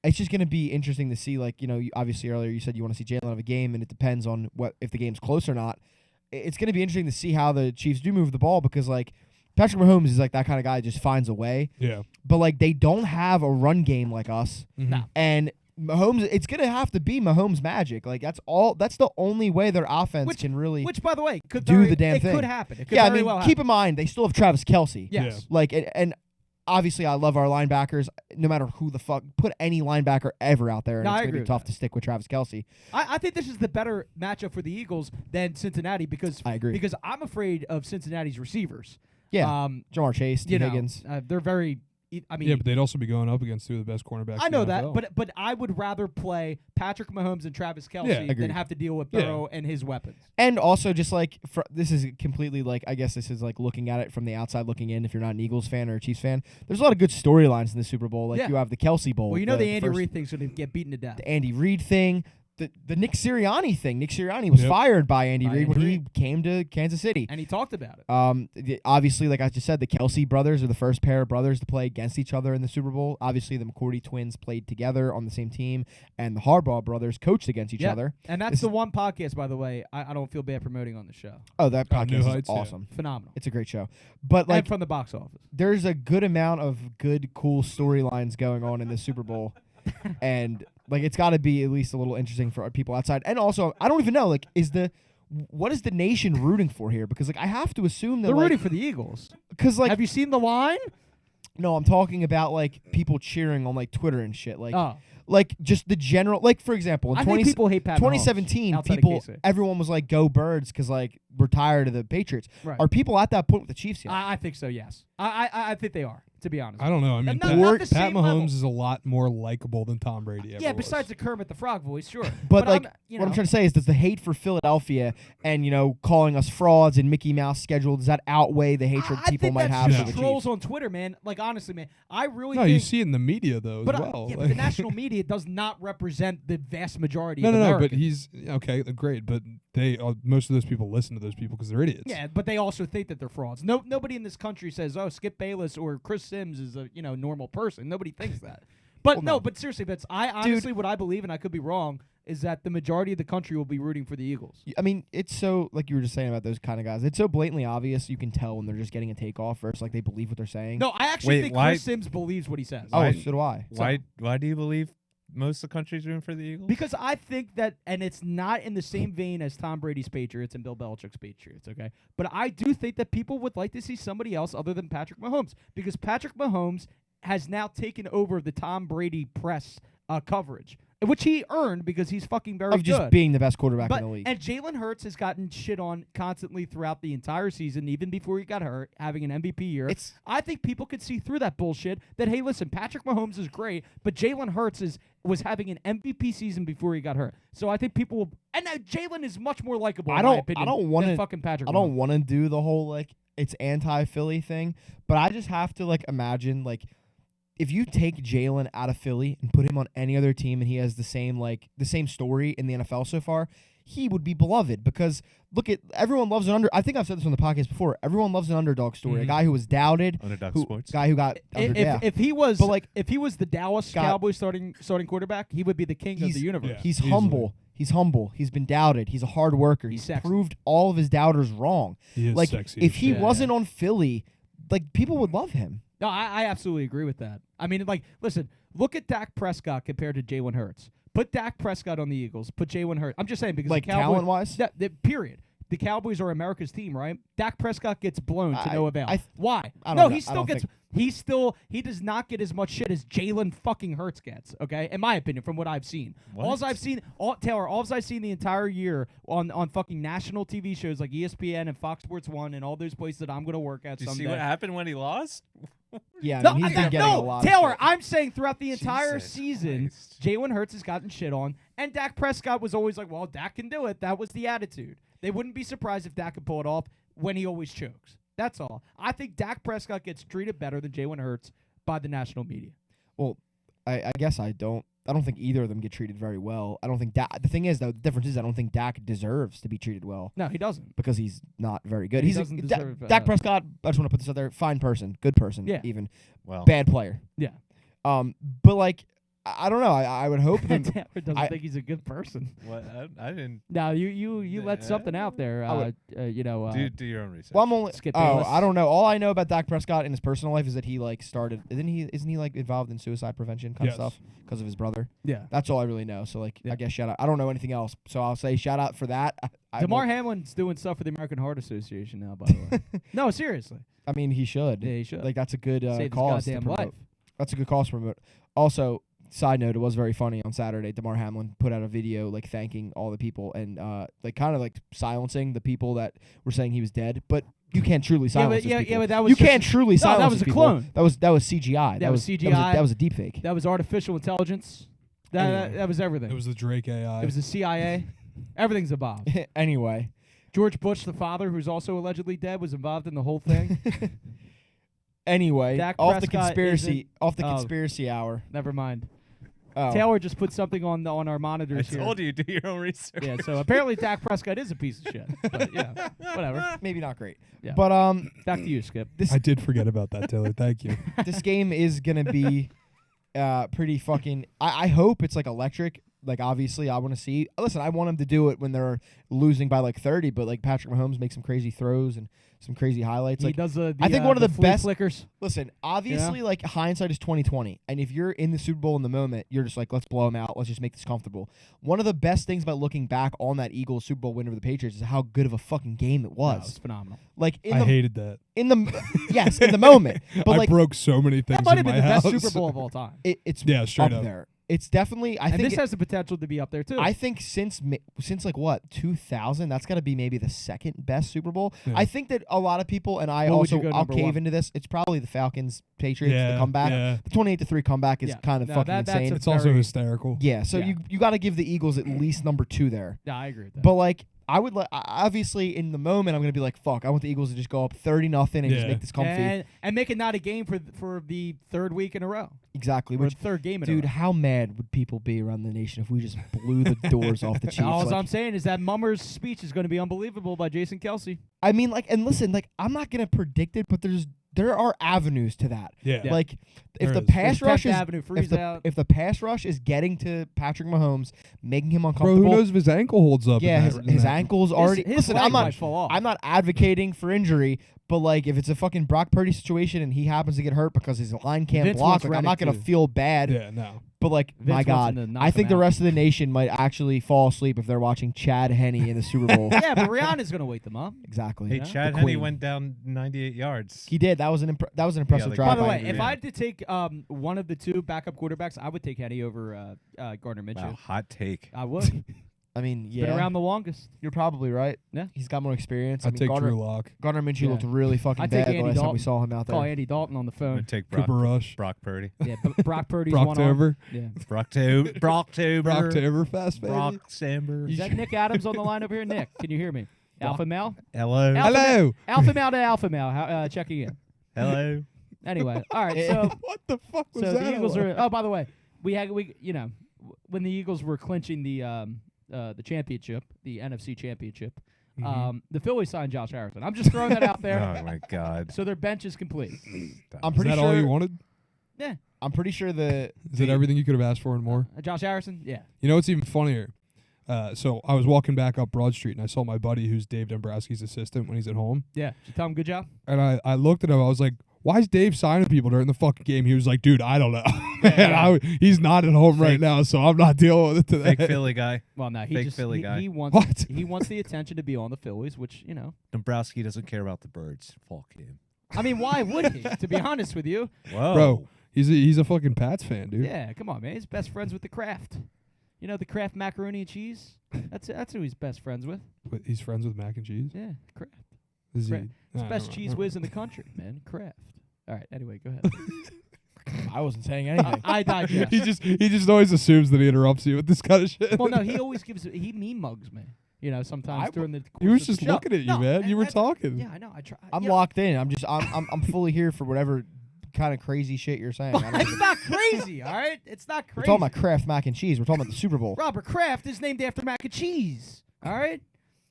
it's just going to be interesting to see. Like obviously earlier you said you want to see Jalen have a game, and it depends on if the game's close or not. It's going to be interesting to see how the Chiefs do move the ball because like Patrick Mahomes is like that kind of guy that just finds a way, Yeah. but like they don't have a run game like us, Mhm. No. and Mahomes, it's gonna have to be Mahomes magic. Like that's the only way their offense can really. Which, by the way, could do very, the damn it thing. could happen. It could Yeah, I very mean, well keep happen. in mind they still have Travis Kelce. Yes. Like and obviously I love our linebackers. No matter who the fuck, put any linebacker ever out there, and No, I it's agree gonna be with tough that. to stick with Travis Kelce. I think this is the better matchup for the Eagles than Cincinnati because I agree. Because I'm afraid of Cincinnati's receivers. Yeah, You Jamar Chase, T. know, Higgins. they're very. I mean, Yeah, but they'd also be going up against two of the best cornerbacks. I in know the that, NFL. but I would rather play Patrick Mahomes and Travis Kelce Yeah, than agreed. have to deal with Yeah. Burrow and his weapons. And also, just like this is completely like I guess this is like looking at it from the outside looking in. If you're not an Eagles fan or a Chiefs fan, there's a lot of good storylines in the Super Bowl. Like Yeah. you have the Kelce Bowl. Well, you know the Andy first- Reid thing's going to get beaten to death. the Andy Reid thing, the Nick Sirianni thing. Nick Sirianni was Yep. fired by Andy By Reid when Andy he Reid. came to Kansas City. And he talked about it. Obviously, like I just said, the Kelce brothers are the first pair of brothers to play against each other in the Super Bowl. Obviously, the McCourty twins played together on the same team, and the Harbaugh brothers coached against each Yeah. other. And that's This the is- one podcast, by the way, I don't feel bad promoting on the show. Oh, that Oh, New podcast is Heights, yeah. awesome. Phenomenal. It's a great show. But Like like, from the box office. there's a good amount of good, cool storylines going on in the Super Bowl, and like it's got to be at least a little interesting for people outside. And also, I don't even know like what is the nation rooting for here? Because like I have to assume that They're like, rooting for the Eagles. because like Have you seen the line? no, I'm talking about like people cheering on like Twitter and shit. Like Oh, like just the general, like for example, in I think people hate Pat Mahomes 2017, outside of people, Casey. everyone was like, "Go Birds," because like we're tired of the Patriots. Right. Are people at that point with the Chiefs yet? I think so. Yes. I think they are. To be honest. I don't know. I mean, Not Pat, the Pat same Mahomes level. is a lot more likable than Tom Brady ever Yeah. was. Besides the Kermit the Frog voice, sure. But like, you what I'm know. trying to say is, does the hate for Philadelphia and calling us frauds and Mickey Mouse schedule, does that outweigh the hatred I people think might that's have just for the trolls Chiefs? on Twitter, man. Like honestly, man, I really no, think. you see it in the media though but as well. but the national media does not represent the vast majority no, of no, no. But Americans. he's okay. Great, but they most of those people listen to those people because they're idiots. Yeah, but they also think that they're frauds. Nobody in this country says, "Oh, Skip Bayless or Chris Sims is a normal person." Nobody thinks that. But Well, no, no. but seriously, Vince, I honestly what I believe, and I could be wrong, is that the majority of the country will be rooting for the Eagles. I mean, it's so, like you were just saying about those kind of guys, it's so blatantly obvious you can tell when they're just getting a takeoff versus like they believe what they're saying. No, I actually Wait, think why- Chris Sims believes what he says. Oh, Why- so do I. Why do you believe most of the country's rooting for the Eagles? Because I think that, and it's not in the same vein as Tom Brady's Patriots and Bill Belichick's Patriots, okay? But I do think that people would like to see somebody else other than Patrick Mahomes, because Patrick Mahomes has now taken over the Tom Brady press coverage, which he earned because he's fucking very Of just good. being the best quarterback But in the league. and Jalen Hurts has gotten shit on constantly throughout the entire season, even before he got hurt, having an MVP year. It's I think people could see through that bullshit. That hey, listen, Patrick Mahomes is great, but Jalen Hurts was having an MVP season before he got hurt. So I think people will. And now Jalen is much more likable. I in my don't opinion, wanna- than fucking Patrick. I don't Mahomes. want to do the whole like it's anti-Philly thing, but I just have to like imagine like if you take Jalen out of Philly and put him on any other team and he has the same story in the NFL so far, he would be beloved because look at everyone loves an I think I've said this on the podcast before. Everyone loves an underdog story. A Mhm. guy who was doubted, Underdog who, Sports. guy who got under, yeah. If he was, But, like, if he was the Dallas Scott- Cowboys starting quarterback, he would be the king of He's- the universe. Yeah. He's easily. humble. He's humble. He's been doubted. He's a hard worker. He's He's sexy. proved all of his doubters wrong. He is Like sexy. if as he shit. Yeah, wasn't on Philly, like people would love him. No, I absolutely agree with that. I mean, like, listen, look at Dak Prescott compared to Jalen Hurts. Put Dak Prescott on the Eagles. Put Jalen Hurts. I'm just saying because Like the Cowboys, talent-wise? period. The Cowboys are America's team, right? Dak Prescott gets blown to no avail. Why? I don't No, know. he I still don't gets. He does not get as much shit as Jalen fucking Hurts gets. Okay, in my opinion, from what I've seen. What? All I've seen, Taylor. All I've seen the entire year on fucking national TV shows like ESPN and Fox Sports 1 and all those places that I'm gonna work at Did you someday. see what happened when he lost? Yeah, No, I mean, he's been I- getting no, a lot Taylor, of shit. I'm saying throughout the entire Jesus season, Christ. Jalen Hurts has gotten shit on, and Dak Prescott was always like, well, Dak can do it. That was the attitude. They wouldn't be surprised if Dak could pull it off when he always chokes. That's all. I think Dak Prescott gets treated better than Jalen Hurts by the national media. Well, I guess I don't think either of them get treated very well. I don't think Dak. The thing is, though, the difference is I don't think Dak deserves to be treated well No, he doesn't. because he's not very good. He He's doesn't Da- deserve, Dak Prescott. I just want to put this out there. Fine person, good person. Yeah. Even Well, bad player. Yeah. But like I don't know. I would hope that Taylor doesn't I- think he's a good person. what? I didn't. No, you let something out there. I would- Do your own research. Well, I'm only. Skip Oh, Bayless. I don't know. All I know about Dak Prescott in his personal life is that he like started. Isn't he like involved in suicide prevention kind Yes. of stuff because of his brother? Yeah. That's all I really know. So like, Yeah. I guess shout out. I don't know anything else, so I'll say shout out for that. I DeMar won't- Hamlin's doing stuff for the American Heart Association now, by the way. No, seriously. I mean, he should. Yeah, he should. Like that's a good Saved his cause to goddamn promote. life. That's a good cause to promote. Also, side note, it was very funny on Saturday. DeMar Hamlin put out a video like thanking all the people and like kind of like silencing the people that were saying he was dead. But you can't truly silence those people. but that was You just- can't truly silence that was those a people. clone. That was CGI. That was CGI. That was a deep fake. That was artificial intelligence. That Anyway. that was everything. It was the Drake AI. It was the CIA. Everything's involved. Anyway, George Bush, the father, who's also allegedly dead, was involved in the whole thing. anyway, Dak off the Prescott conspiracy oh. conspiracy hour. Never mind. Oh. Taylor just put something on our monitors I here. told you, do your own research. Yeah, so apparently Dak Prescott is a piece of shit. But yeah, whatever. Maybe not great. Yeah. But Back to you, Skip. this I did forget about that, Taylor. Thank you. this game is gonna be pretty fucking. I hope it's like electric. Like obviously, I want to see. Listen, I want them to do it when they're losing by like 30. But like Patrick Mahomes makes some crazy throws and some crazy highlights. He Like does the I think one of the flea best- flickers. listen, obviously, like hindsight is 20/20. And if you're in the Super Bowl in the moment, you're just like, let's blow them out. Let's just make this comfortable. One of the best things about looking back on that Eagles Super Bowl win over the Patriots is how good of a fucking game it No, was. it's phenomenal. Like in I the hated that. yes, in the moment. But I like broke so many That things might in have been my the house. best Super Bowl of all time. it's Yeah, straight up up. there. it's definitely. I and think this has the potential to be up there too. I think since like what 2000, that's got to be maybe the second best Super Bowl. Yeah. I think that a lot of people, and I What would you also go I'll number cave one? into this. It's probably the Falcons Patriots the Yeah, comeback. yeah. The 28-3 comeback is Yeah. kind of No, fucking that's insane. a It's also very- hysterical. Yeah, so Yeah. you got to give the Eagles at least number 2 there. yeah, I agree with that. But like I would obviously in the moment I'm gonna be like fuck. I want the Eagles to just go up 30-0 and just Yeah. make this comfy. and make it not a game for the third week in a row. Exactly. Or Which the third game in dude, a row. how mad would people be around the nation if we just blew the doors off the Chiefs? All Like, I'm saying is that Mummer's speech is going to be unbelievable by Jason Kelsey. I mean, like, and listen, like, I'm not gonna predict it, but there are avenues to that. Yeah. Yeah. Like, if There the is. pass There's rush 10th is Avenue freeze out. if the pass rush is getting to Patrick Mahomes, making him Bro, uncomfortable. who knows if his ankle holds up? Yeah, in his, that, in his that. ankle's already. his Listen, leg I'm might not. fall off. I'm not advocating for injury, but like, if it's a fucking Brock Purdy situation and he happens to get hurt because his line can't Vince block, wants like, I'm Reddick not gonna too. feel bad. Yeah, no. But like, Vince my wants God, him to knock I think him the out. rest of the nation might actually fall asleep if they're watching Chad Henne in the Super Bowl. Yeah, but Rihanna's going to wake them up. Exactly. Hey, Yeah. Chad The Henne queen. went down 98 yards. He did. That was an impressive they- drive. By the by way, him. if Yeah. I had to take one of the two backup quarterbacks, I would take Henny over Gardner Minshew. Wow, hot take. I would. I mean, yeah, Been around the longest. you're probably right. Yeah. He's got more experience. I I'd mean, take Gardner, Drew Lock. Gardner Minshew Yeah. looked really fucking I'd take bad the Andy last time we Dalton. saw him out there. Call Andy Dalton on the I'm phone. gonna take Brock, Cooper Rush. Brock Purdy. Yeah, but Brock Purdy's one arm. Brocktober. Yeah. Brocktober. Brocktober fast, baby. Brock Samber. Is that Nick Adams on the line over here? Nick, can you hear me? Alpha Male? Hello. Alpha Hello. Alpha Male to Alpha Male, checking in. Hello. Anyway, all right, so What the fuck was so that? the Eagles about? are. Oh, by the way, we when the Eagles were clinching the championship, the NFC championship, Mhm. the Phillies signed Josh Harrison. I'm just throwing that out there. Oh my God. So their bench is complete. I'm Is pretty that sure. all you wanted? Yeah, I'm pretty sure Is it everything you could have asked for and more? Josh Harrison. Yeah, You know what's even funnier? So I was walking back up Broad Street and I saw my buddy who's Dave Dombrowski's assistant when he's at home. yeah. Did you tell him good job? And I looked at him. I was like, why is Dave signing people during the fucking game? He was like, dude, I don't know. Yeah. He's not at home right Fake- now, so I'm not dealing with it today. Fake Philly guy. Well, no, he Fake just Philly he, guy. he wants What? he wants the attention to be on the Phillies, which Dombrowski doesn't care about the birds. Fuck him. I mean, why would he? To be honest with you, Whoa. Bro, he's a fucking Pats fan, dude. yeah. Come on, man. He's best friends with the Kraft. You know the Kraft macaroni and cheese. That's who he's best friends with. But he's friends with mac and cheese. Yeah, Kraft. Is he? Kraft. It's I best don't cheese know. whiz in the country, man. Kraft. All right. Anyway, go ahead. I wasn't saying anything. I digest. he just always assumes that he interrupts you with this kind of shit. Well, no, he always he meme mugs me. You know, sometimes during the course He was of the just show. looking at you, No, man. and You were that's- talking. Yeah, I know. I try. I'm you know, locked in. I'm fully here for whatever kind of crazy shit you're saying. I don't It's even- not crazy, all right? It's not We're crazy. talking about Kraft mac and cheese. We're talking about the Super Bowl. Robert Kraft is named after mac and cheese. All right.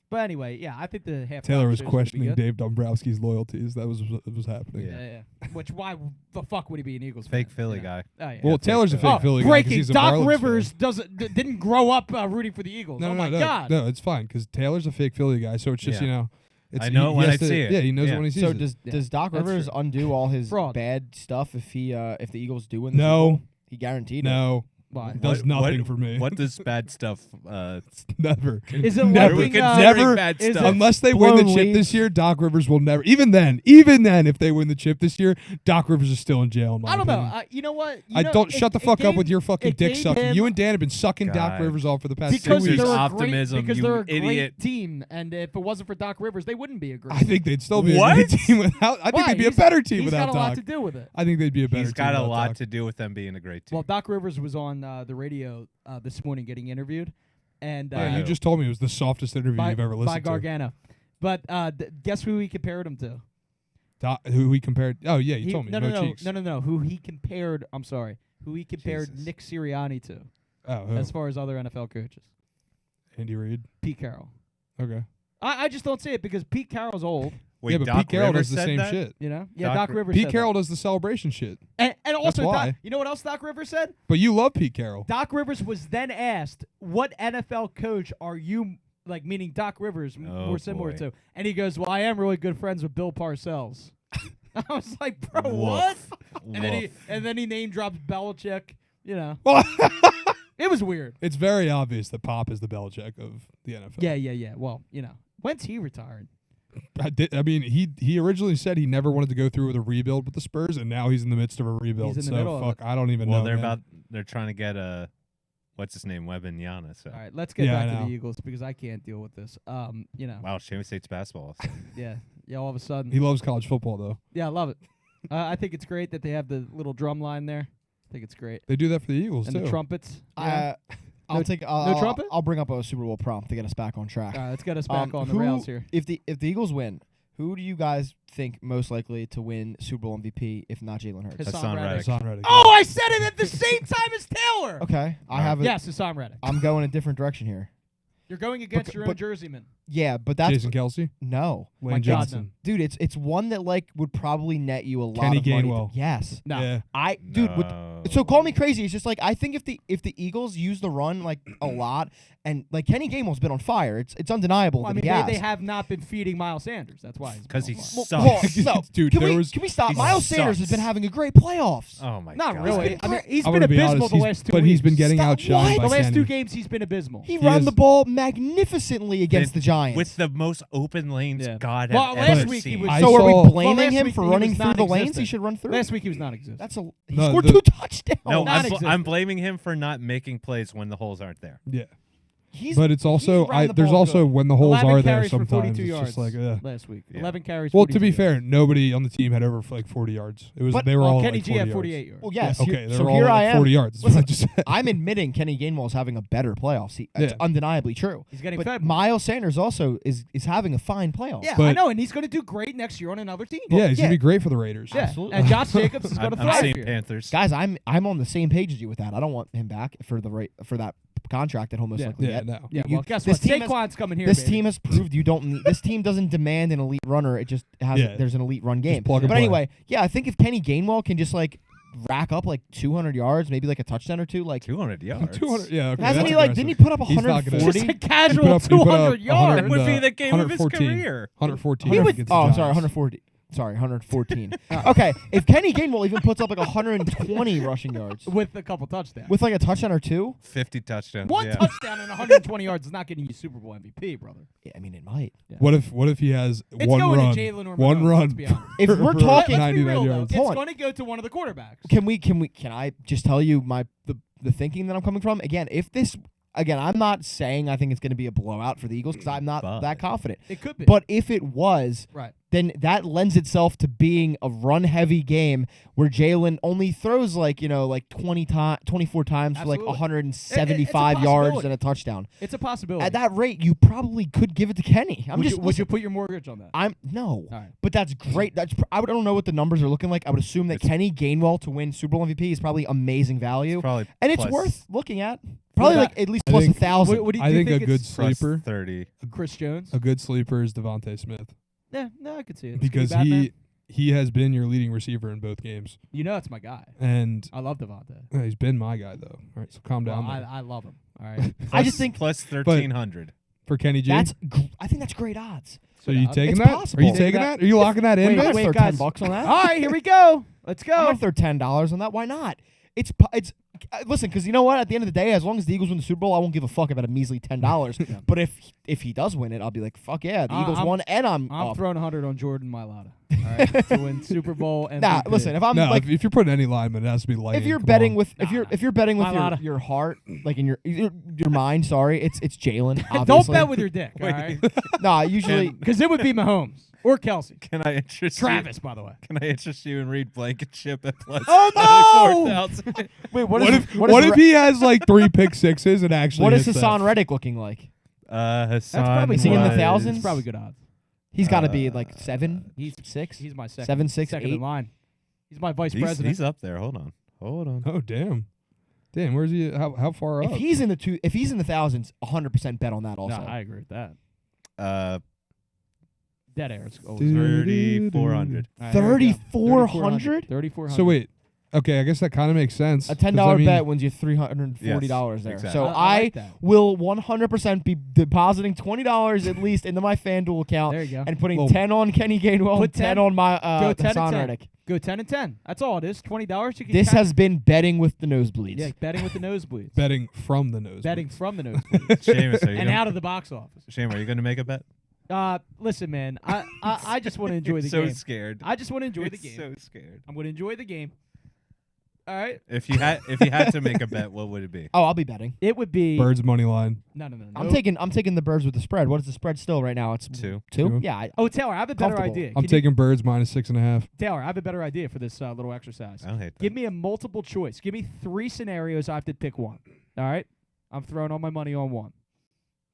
But anyway, yeah, I think the half. Taylor was questioning Dave Dombrowski's loyalties. That was what was happening. Yeah. Which why the fuck would he be an Eagles Fake fan? Philly You know? guy. Oh, yeah. Well, Taylor's a fake Oh, Philly guy 'cause breaking! he's a Doc Marlins Rivers fan. didn't grow up rooting for the Eagles. No, oh no, my no, God! no, it's fine because Taylor's a fake Philly guy. So it's just Yeah. it's I know he when has I to- see it. Yeah, he knows Yeah. it when he sees So it. does Doc That's Rivers true. undo all his Fraud. bad stuff if the Eagles do win? The No. Super Bowl? He guaranteed it. No, Why? does What- nothing what- for me. What does bad stuff? Never. Is it Never. liking, Never. bad is stuff. it- Unless they win the blown chip leads. this year, Doc Rivers will never. Even then, if they win the chip this year, Doc Rivers is still in jail. In my I don't know. opinion. You know what? I don't shut the fuck up with your fucking it dick gave sucking. him- You and Dan have been sucking Doc God. Rivers off for the past 2 because weeks. they're a Optimism, great, because you they're a idiot. great team, and if it wasn't for Doc Rivers, they wouldn't be a great. I think they'd still be a What? great team without. I think Why? they'd be a He's- better team He's without got a lot Doc. to do with it. I think they'd be a better He's team got a without lot Doc. to do with them being a great team. Well, Doc Rivers was on the radio this morning getting interviewed, and Yeah, you Wow. just told me it was the softest interview by, you've ever by listened to. Gargano. But guess who he compared him to? Who he compared? Oh yeah, you told me. No, Cheeks. no. Who he compared? I'm sorry. Who he compared Jesus. Nick Sirianni to, Oh, who? as far as other NFL coaches? Andy Reid. Pete Carroll. Okay. I just don't see it because Pete Carroll's old. Wait, yeah, but Doc Pete Carroll Rivers does the said same that? shit. You know? Yeah, Doc Doc Rivers. Pete said Carroll that. does the celebration shit. And also, why. you know what else Doc Rivers said? But you love Pete Carroll. Doc Rivers was then asked, "What NFL coach are you like?" Meaning Doc Rivers, Oh, more similar boy. to. And he goes, "Well, I am really good friends with Bill Parcells." I was like, "Bro, Woof. what?" And Woof. then he name drops Belichick. You know, it was weird. It's very obvious that Pop is the Belichick of the NFL. Yeah. Well, when's he retired? I mean, he originally said he never wanted to go through with a rebuild with the Spurs, and now he's in the midst of a rebuild. He's in the so middle of fuck, I don't even Well, know. they're man. they're trying to get a what's his name, Wembanyama. So All right, let's get Yeah, I back to know. the Eagles because I can't deal with this. You know, wow, Shamie State's basketball. yeah. All of a sudden, He loves college football though. yeah, I love it. I think it's great that they have the little drum line there. I think it's great, They do that for the Eagles and too. the trumpets. Yeah. I'll No- take. no trumpet? I'll bring up a Super Bowl prompt to get us back on track. All right, let's get us back on the who- rails here. If the Eagles win, who do you guys think most likely to win Super Bowl MVP if not Jalen Hurts? Hassan Reddick. Hassan Reddick. Oh, I said it at the same time as Taylor. Okay, I have it. Yes, Hassan Reddick. I'm going a different direction here. You're going against Bec- your own but- jerseyman. Yeah, but that's Jason Kelsey, no, My Lane God, Johnson. dude. It's one that like would probably net you a lot Kenny of money. Gainwell. Yes, No. Yeah. dude. So call me crazy. It's just like I think if the Eagles use the run like a lot and like Kenny Gainwell's been on fire. It's undeniable Well, I that mean, he has. they have not been feeding Miles Sanders. That's why. because he he's sucks. no, Dude, can there we was- can we stop? he Miles Sanders has sucks. been having a great playoffs. Oh my not god. really. been I mean, great. he's I'm been gonna be abysmal honest, the last 2 but weeks. he's been getting Stop. outshined What? by The last Kenny. 2 games, he's been abysmal. He He ran is- the ball magnificently against Been the Giants. with the most open lanes Yeah. God Well, has last ever week he seen. was- I so are saw- we blaming last him week for he running was through the lanes he non-existent. should run through? Last week he was non-existent. That's a he No, scored the- 2 touchdowns. No, non-existent. I'm blaming him for not making plays when the holes aren't there. Yeah. He's But it's also ran the there's ball also good. when the holes 11 are there carries for sometimes 42 it's yards just like last week. Yeah. 11 carries. Well, to 42 be yards. fair, nobody on the team had over like 40 yards. It was But- they were Well, all Kenny like G 40 had yards. 48 yards. well, yes. Yeah, okay, they so were all here like I am. 40 yards. That's what I Listen, just said. I'm admitting Kenny Gainwell is having a better playoffs. It's Yeah. undeniably true. He's getting But fed. Miles Sanders also is having a fine playoff. Yeah, I But- know, and he's going to do great next year on another team. Yeah, he's yeah. gonna be great for the Raiders. Yeah, Absolutely. and Josh Jacobs is going to I'm thrive seeing here. Panthers. Guys, I'm on the same page as you with that. I don't want him back for that contract that he'll most Yeah. likely Yeah, get. no. Yeah, You- well, guess this what? team has- Saquon's coming here. This baby. team has proved you don't need. This team doesn't demand an elite runner. It just has. Yeah. There's an elite run game. plug and But play. anyway, yeah, I think if Kenny Gainwell can just like rack up like 200 yards, maybe like a touchdown or two, like 200 yards. 200. Yeah, okay. hasn't that's he like? aggressive. Didn't he put up He's not gonna- 140? Just a He casual put up 200 yards. That would be the game of his 114. career. 114. He would. against the Oh, sorry, Giants. 140. Sorry, 114. Okay, if Kenny Gainwell even puts up like 120 rushing yards with a couple touchdowns. with like a touchdown or two, 50 touchdowns. One yeah. touchdown and 120 yards is not getting you Super Bowl MVP, brother. yeah, I mean it might. What if he has It's one going run? to Jalen or One Mahomes, run. let's be honest. If we're for talking- Let's be 99 real, though. yards. It's Hold on. going to go to one of the quarterbacks. Can I just tell you the thinking that I'm coming from? Again, I'm not saying I think it's going to be a blowout for the Eagles because I'm not But- that confident. It could be. But if it was, right. then that lends itself to being a run-heavy game where Jalen only throws like 24 times for like Absolutely. 175 It's a yards possibility. and a touchdown. It's a possibility. At that rate, you probably could give it to Kenny. Would you put your mortgage on that? I'm no, All right. but that's great. I don't know what the numbers are looking like. I would assume that It's- Kenny Gainwell to win Super Bowl MVP is probably amazing value, Probably and it's plus- worth looking at. Probably that- like at least I plus think- 1,000. What do you I think a it's good plus sleeper. 30. Chris Jones? A good sleeper is Devontae Smith Yeah, no, I could see it. because Skinny Batman. he has been your leading receiver in both games, You know, it's my guy. and I love Devontae. he's been my guy though. All right, so calm down Well, there. I love him. All right. I just think plus 1,300. For Kenny G. I think that's great odds. So you It's taking that? possible. Are you Take taking that- that? Are you locking that in? Wait, I'm Vince? gonna wait, throw guys. $10 on that. All right, here we go. Let's I'm go. gonna throw $10 on that. Why not? It's listen, because you know what? At the end of the day, as long as the Eagles win the Super Bowl, I won't give a fuck about a measly $10. Yeah. But if he does win it, I'll be like, fuck yeah, the Eagles I'm- won, and I'm up. throwing 100 on Jordan Mailata. All right, to win Super Bowl MVP. Nah, listen, if I'm No, like, if you're putting any lineman, it has to be light. if you're betting with, Nah, if you're betting with Mailata. your heart, like in your mind, sorry, it's Jalen. don't Obviously. bet with your dick. All right, Nah, usually. because it would be Mahomes or Kelsey. Can I interest Travis, by the way. You? Can I interest you in Reed Blankenship at plus Oh, no! 4,000? Wait, what if he has like 3 pick sixes and actually? what is hits Hassan that? Reddick looking like? Hassan probably Is he in the was- thousands? It's probably good odds. He's got to be like 7, He's 6. He's my second. 7, 6, second 8. in line. He's my vice He's, president. he's up there. Hold on. Oh damn, where's he? How far If up? he's in the thousands, 100% bet on that also. No, I agree with that. Uh, Dead air. It's always Dude. 3,400. All right, here we go. 3,400? 3,400. So wait, okay, I guess that kind of makes sense. A 'cause, $10 I mean, bet wins you $340 there. exactly. So I I like that. will 100% be depositing $20 at least into my FanDuel account There you go. and putting Well, 10 on Kenny Gainwell put and 10 10 on my go 10 and Hassan 10. Reddick. Go 10 and 10. That's all it is. $20. You can This count- has been betting with the nosebleeds. yeah, betting with the nosebleeds. betting from the nose. Betting from the nosebleeds. Seamus, are you and gonna, out of the box office. Shame, are you going to make a bet? Listen, man. I just want to enjoy the so game. scared. I just want to enjoy the It's game. so scared. I'm going to enjoy the game. All right. If you had to make a bet, what would it be? Oh, I'll be betting. It would be Birds money line. No. I'm taking the Birds with the spread. What is the spread still right now? It's 2. Two. Yeah. Oh, Taylor, I have a better Comfortable. idea. I'm taking Birds minus 6.5. Taylor, I have a better idea for this little exercise. I don't hate that. Give me a multiple choice. Give me 3 scenarios. I have to pick one. All right. I'm throwing all my money on one.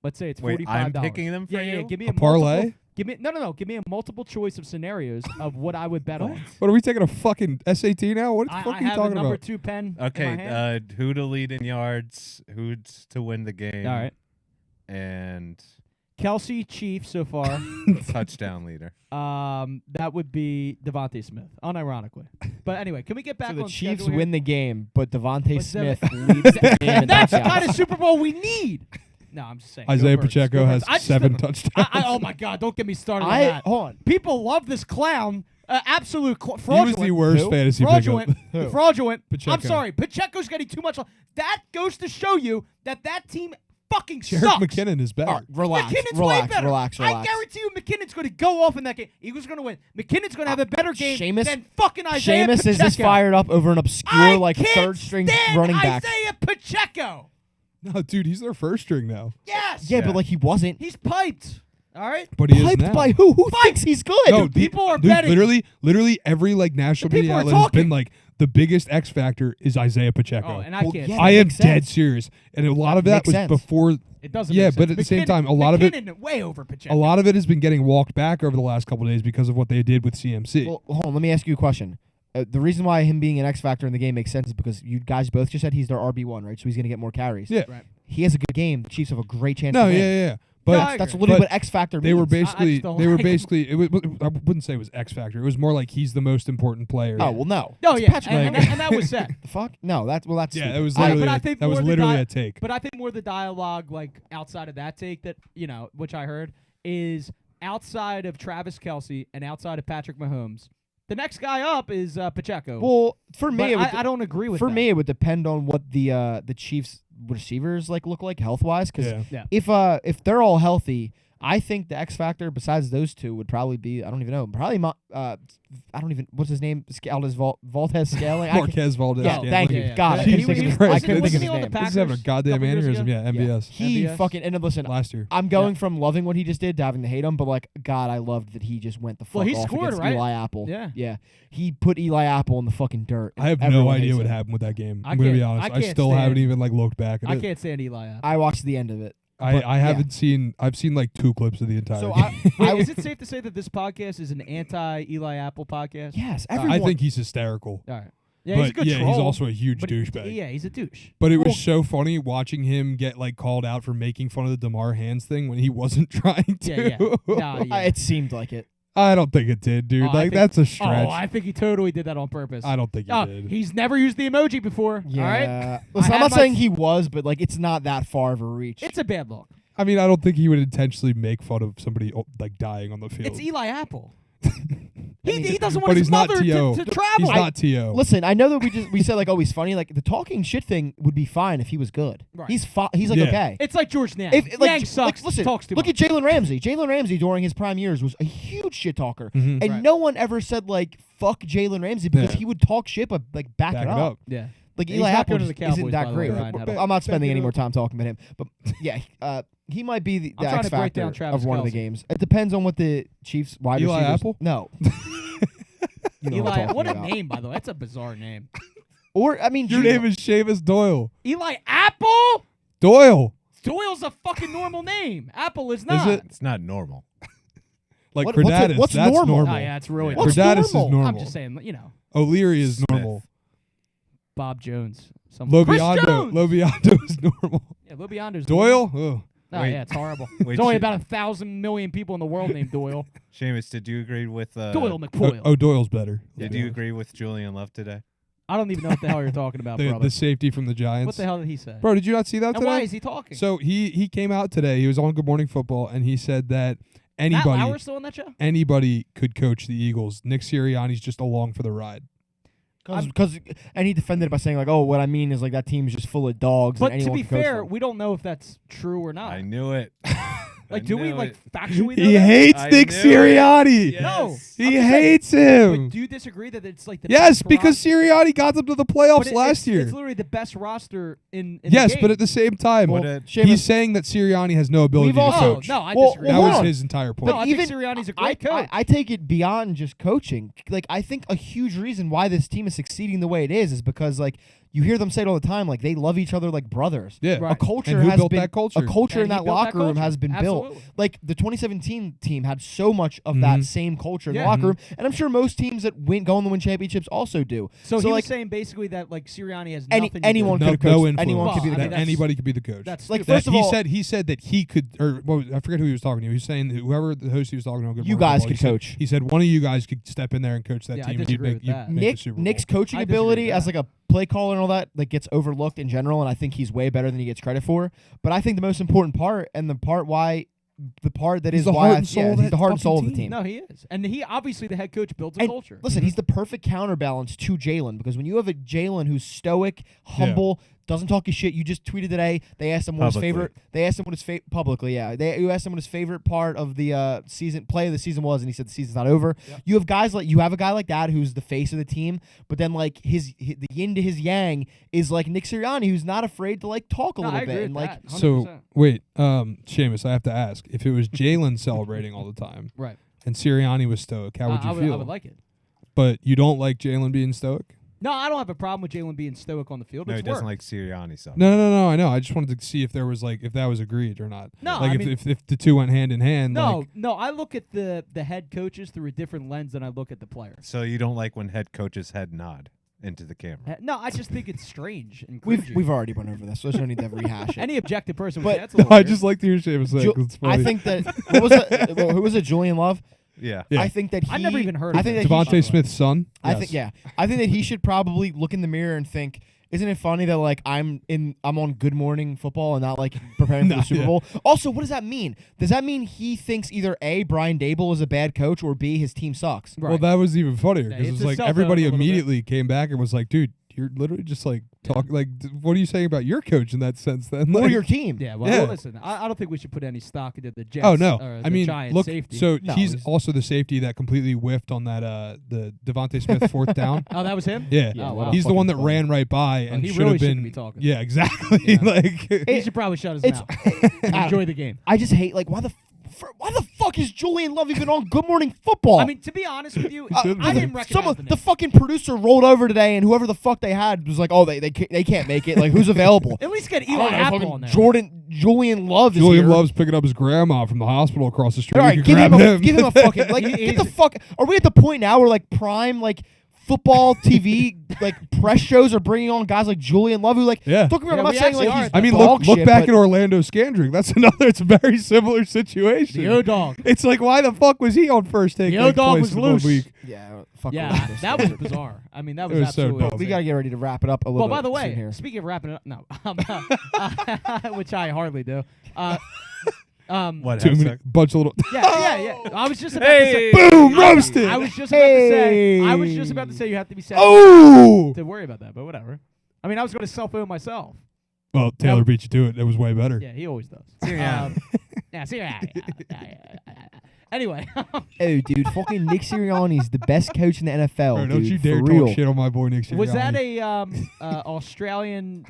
Let's say it's $45. Wait, I'm picking them for yeah. you? Give me A a parlay? multiple- Give me no. Give me a multiple choice of scenarios of what I would bet on. What are we taking a fucking SAT now? What the I fuck are you have a talking number about? 2 pen. in my hand. Okay, who to lead in yards, who's to win the game, All right. and Kelsey Chief so far. touchdown leader. That would be Devontae Smith, unironically. But anyway, can we get back So the on Chiefs schedule here? win the game, but Devontae But Smith Devin- leads the game in That's the touchdowns. kind of Super Bowl we need. No, I'm just saying. Go Isaiah Birds. Pacheco Go has Birds. I just 7 don't- touchdowns. oh my God! Don't get me started on that. Hold on. People love this clown. Absolute He was fraudulent. the worst Who? fantasy Fraudulent. pickup. Fraudulent. I'm Pacheco. sorry. Pacheco's getting too much. That goes to show you that team fucking Jarek sucks. McKinnon is better. All right, relax. McKinnon's relax. way better. Relax. I guarantee you McKinnon's going to go off in that game. Eagles going to win. McKinnon's going to have a better game Seamus- than fucking Isaiah Seamus Pacheco. is just fired up over an obscure like can't third string stand running back. Isaiah Pacheco. No, dude, he's their first string now. Yes. Yeah, Yeah. but like he wasn't. He's piped. All right. But he is Hyped now. by who? Who thinks he's good? No, Dude, people are dude, betting. Literally every like national The people media are outlet has been talking. like the biggest X factor is Isaiah Pacheco. Oh, and I Well, can't. yeah. I that am makes dead sense. serious, and a lot of that Makes was sense. before. It doesn't. Yeah, make but sense. at the same McKinnon- time, a lot of it- McKinnon way over Pacheco. A lot of it has been getting walked back over the last couple of days because of what they did with CMC. Well, hold on. Let me ask you a question. The reason why him being an X factor in the game makes sense is because you guys both just said he's their RB1, right? So he's going to get more carries. yeah, Right. He has a good game. The Chiefs have a great chance no, to win. yeah. No, But I That's agree. literally But what X factor they were means. basically just don't they were like him. basically it was, I wouldn't say it was X factor. It was more like he's the most important player. Oh, well, no. No, It's yeah, Patrick and Mahomes. that was said. The fuck? No, that's yeah, stupid. that was I- literally but I think that was more the literally di- a take. But I think more the dialogue, like outside of that take, that which I heard, is outside of Travis Kelce and outside of Patrick Mahomes. The next guy up is Pacheco. Well, for me, But it would I don't agree with for that. me, it would depend on what the Chiefs receivers look like health wise. Because Yeah. if they're all healthy, I think the X factor besides those two would probably be I don't even know I don't even what's his name Valdez Scaling. Marquez Valdez. Yeah, yeah, thank look you. at- God, I Jesus couldn't think of his, Christ, I couldn't think of wasn't his he on the name. Packers He's having a goddamn couple years aneurysm. ago? Yeah, MVS. He MVS? fucking and then listen. Last year. I'm going from loving what he just did to having to hate him, but like God, I loved that he just went the fuck Well, he off scored, against right? Eli Apple. Yeah. He put Eli Apple in the fucking dirt. I have no Everyone idea hates what him. happened with that game. I I'm gonna be can't- honest. I I can't still stand- haven't even like looked back at I it. can't stand Eli Apple. I watched the end of it. I but, yeah. haven't seen. I've seen like 2 clips of the entire. So game. I Is it safe to say that this podcast is an anti-Eli Apple podcast? yes, I everyone. I think he's hysterical. All right. Yeah, but he's a good yeah, troll. he's also a huge but douchebag. Yeah, he's a douche. But it was Well- so funny watching him get like called out for making fun of the DeMar Hands thing when he wasn't trying to. Yeah. Nah, yeah. It seemed like it. I don't think it did, dude. Oh, I like think- that's a stretch. Oh, I think he totally did that on purpose. I don't think he Oh, did. he's never used the emoji before. Yeah. All right. Listen, I I'm had not my- saying he was, but like it's not that far of a reach. It's a bad look. I mean, I don't think he would intentionally make fun of somebody like dying on the field. It's Eli Apple. mean, he doesn't but want his he's not mother T.O. to travel. He's not T.O. Listen, I know that we said like, oh, he's funny. Like the talking shit thing would be fine if he was good. Right. He's he's like Yeah. okay. It's like George Niang. If Niang sucks. listen, talks too look much. at Jalen Ramsey. Jalen Ramsey during his prime years was a huge shit talker, Mhm. and Right. no one ever said like fuck Jalen Ramsey because Yeah. he would talk shit but like back it up. Yeah. Like He's Eli not Apple going to the just isn't Cowboys, that by the way, great. Ryan Heddle. I'm not spending Back it any more up. time talking about him, but yeah, he might be the I'm trying X to break down factor Travis of one of the Kelce. games. It depends on what the Chiefs wide Eli receivers. Apple? No. You know what I'm Eli, talking what a about. name, by the way. That's a bizarre name. Or I mean, Your name is Seamus Doyle. Eli Apple? Doyle. Doyle's a fucking normal name. Apple is not. it? It's not normal. Like What's it- Cordatis. what's that's normal? Oh, yeah, it's really. Yeah. What's Cordatis is normal? normal. I'm just saying, O'Leary is Smith. normal. Bob Jones. Chris Lobiando. Jones! Lobiando is normal. Yeah, Lobiondo's Doyle. Ugh. Oh, Wait. yeah, it's horrible. Wait, There's only shit. about 1,000 million people in the world named Doyle. Seamus, did you agree with Doyle McPoyle. Oh, Doyle's better. Did you agree with Julian Love today? I don't even know what the hell you're talking about, brother. The safety from the Giants. What the hell did he say? Bro, did you not see that And today? why is he talking? So he came out today. He was on Good Morning Football, and he said that Matt anybody Lauer's still on that show? anybody could coach the Eagles. Nick Sirianni's just along for the ride. And he defended it by saying like, oh, what I mean is like that team's just full of dogs. But and to anyone be can coach fair, them. we don't know if that's true or not. I knew it. Like, do we knew like it. factually? know He that? hates I Nick knew it. Sirianni. Yes. No. He I'm just saying, hates But him. do you disagree that it's like the Yes, best because Sirianni got them to the but playoffs last year. It's literally the best roster in Yes, the game. but at the same time, Well, he's saying that Sirianni has no ability We've to also- coach. no, I Well, disagree. That hold was on. his entire point. No, I even- think Sirianni's a great coach. I take it beyond just coaching. Like, I think a huge reason why this team is succeeding the way it is because, like, you hear them say it all the time, like, they love each other like brothers. Yeah. Right. A culture And who has built been that culture? a culture And in he that built locker room culture. has been built. Absolutely. Like the 2017 team had so much of Mhm. that same culture in Yeah. the locker room, and I'm sure most teams that go on to win championships also do. So he like was saying basically that like Sirianni has any- nothing to anyone do. no, could have coached. no influence. Anyone could be Well, the I mean, coach. that anybody could be the coach. That's Like, stupid. first of all- he said that he could, or I forget who he was talking to. He was saying that whoever the host he was talking to, on Good You Morning guys Football, could he said- coach. He said one of you guys could step in there and coach that Yeah, I team. And disagree you'd with make, that. the Super Bowl. Nick's coaching I disagree ability with as that. like a play caller and all that like gets overlooked in general, and I think he's way better than he gets credit for. But I think the most important part and the part that He's is the why heart and soul of he's that the heart and fucking soul of the team. team. No, he is, and he obviously the head coach builds a And culture. Listen, he's the perfect counterbalance to Jalen because when you have a Jalen who's stoic, humble, doesn't talk his shit. You just tweeted today. They asked him what his Publicly. favorite. They asked him what his publicly. Yeah, you asked him what his favorite part of the play of the season was, and he said the season's not over. Yep. You have a guy like that who's the face of the team, but then like the yin to his yang is like Nick Sirianni, who's not afraid to like talk a No, little I agree bit with and like. that. So 100%. wait, Seamus, I have to ask: if it was Jalen celebrating all the time Right. and Sirianni was stoic, how would you I feel? would like it. But you don't like Jalen being stoic? No, I don't have a problem with Jalen being stoic on the field. No, he It's doesn't work. like Sirianni. So No. I know. I just wanted to see if there was if that was agreed or not. No, like I if, mean- if the two went hand in hand. No, like, no. I look at the head coaches through a different lens than I look at the players. So you don't like when head coaches head nod into the camera. No, I just think it's strange and We've cringy. we've already went over this, so there's no need to rehash it. Any objective person But- would say that's a no, little I weird. just like to hear Seamus say it 'cause it's funny. I think that what was it? Who was it? Julian Love. Yeah. Yeah. I think that he. I never even heard I of think him. that he Devontae Smith's son. I think I think that he should probably look in the mirror and think, isn't it funny that like I'm on Good Morning Football and not like preparing for Nah, the Super yeah. Bowl? Also, what does that mean? Does that mean he thinks either A, Brian Dable is a bad coach, or B, his team sucks? Right. Well, that was even funnier Yeah, because it it's was a like self-own everybody a little bit. immediately came back and was like, "Dude, you're literally just like talking what are you saying about your coach in that sense?" Then, Or like, your team? Yeah, well, Yeah. listen, I don't think we should put any stock into the Jets. Oh no! or I the mean, Giants look. safety. So No, he's he's- also the safety that completely whiffed on that the Devontae Smith fourth down. Oh, that was him. Yeah, Yeah, Oh, what wow. a he's the one that fucking ran right by and he should really have been. shouldn't be talking. Yeah, exactly. Yeah. like He should probably shut his It's mouth. and enjoy the game. I just hate like why the fuck is Julian Love even on Good Morning Football? I mean, to be honest with you, shouldn't I be. didn't recognize Some of the the name. fucking producer rolled over today, and whoever the fuck they had was like, "Oh, they can't make it. Like, who's available?" At least get I Eli don't know, Apple fucking on there. Julian Love is Julian here. Love's picking up his grandma from the hospital across the street. All We right, could give grab him a fucking like. He- Get the he's- fuck. Are we at the point now where like prime like football TV like press shows are bringing on guys like Julian Love who like? Yeah. Don't get me wrong, Yeah, I'm not we saying like actually he's are. I mean, dog look shit, back but at Orlando Scandrick. That's another. It's a very similar situation. The O-Dog. It's like, why the fuck was he on first take? The like, O-Dog twice was in one loose. week? yeah, fuck Yeah, Orlando that was State. bizarre. I mean, that It was was so absolutely. dumb. We gotta get ready to wrap it up a little. Well, by the bit soon way, here. speaking of wrapping it up, no, which I hardly do. What? Too I'm many, sorry. bunch of little. Yeah. I was just about Hey! to say. Boom! Roasted. I was just about to say. I was just about to Hey. say you have to be sad Oh! to worry about that, but whatever. I mean, I was going to self-own myself. Well, Taylor beat you to it. It was way better. Yeah, he always does. Sirianni. Yeah, Sirianni. Anyway, Oh, dude, fucking Nick Sirianni's the best coach in the NFL. Bro, don't dude, you dare for talk real. shit on my boy Nick Sirianni. was that a Australian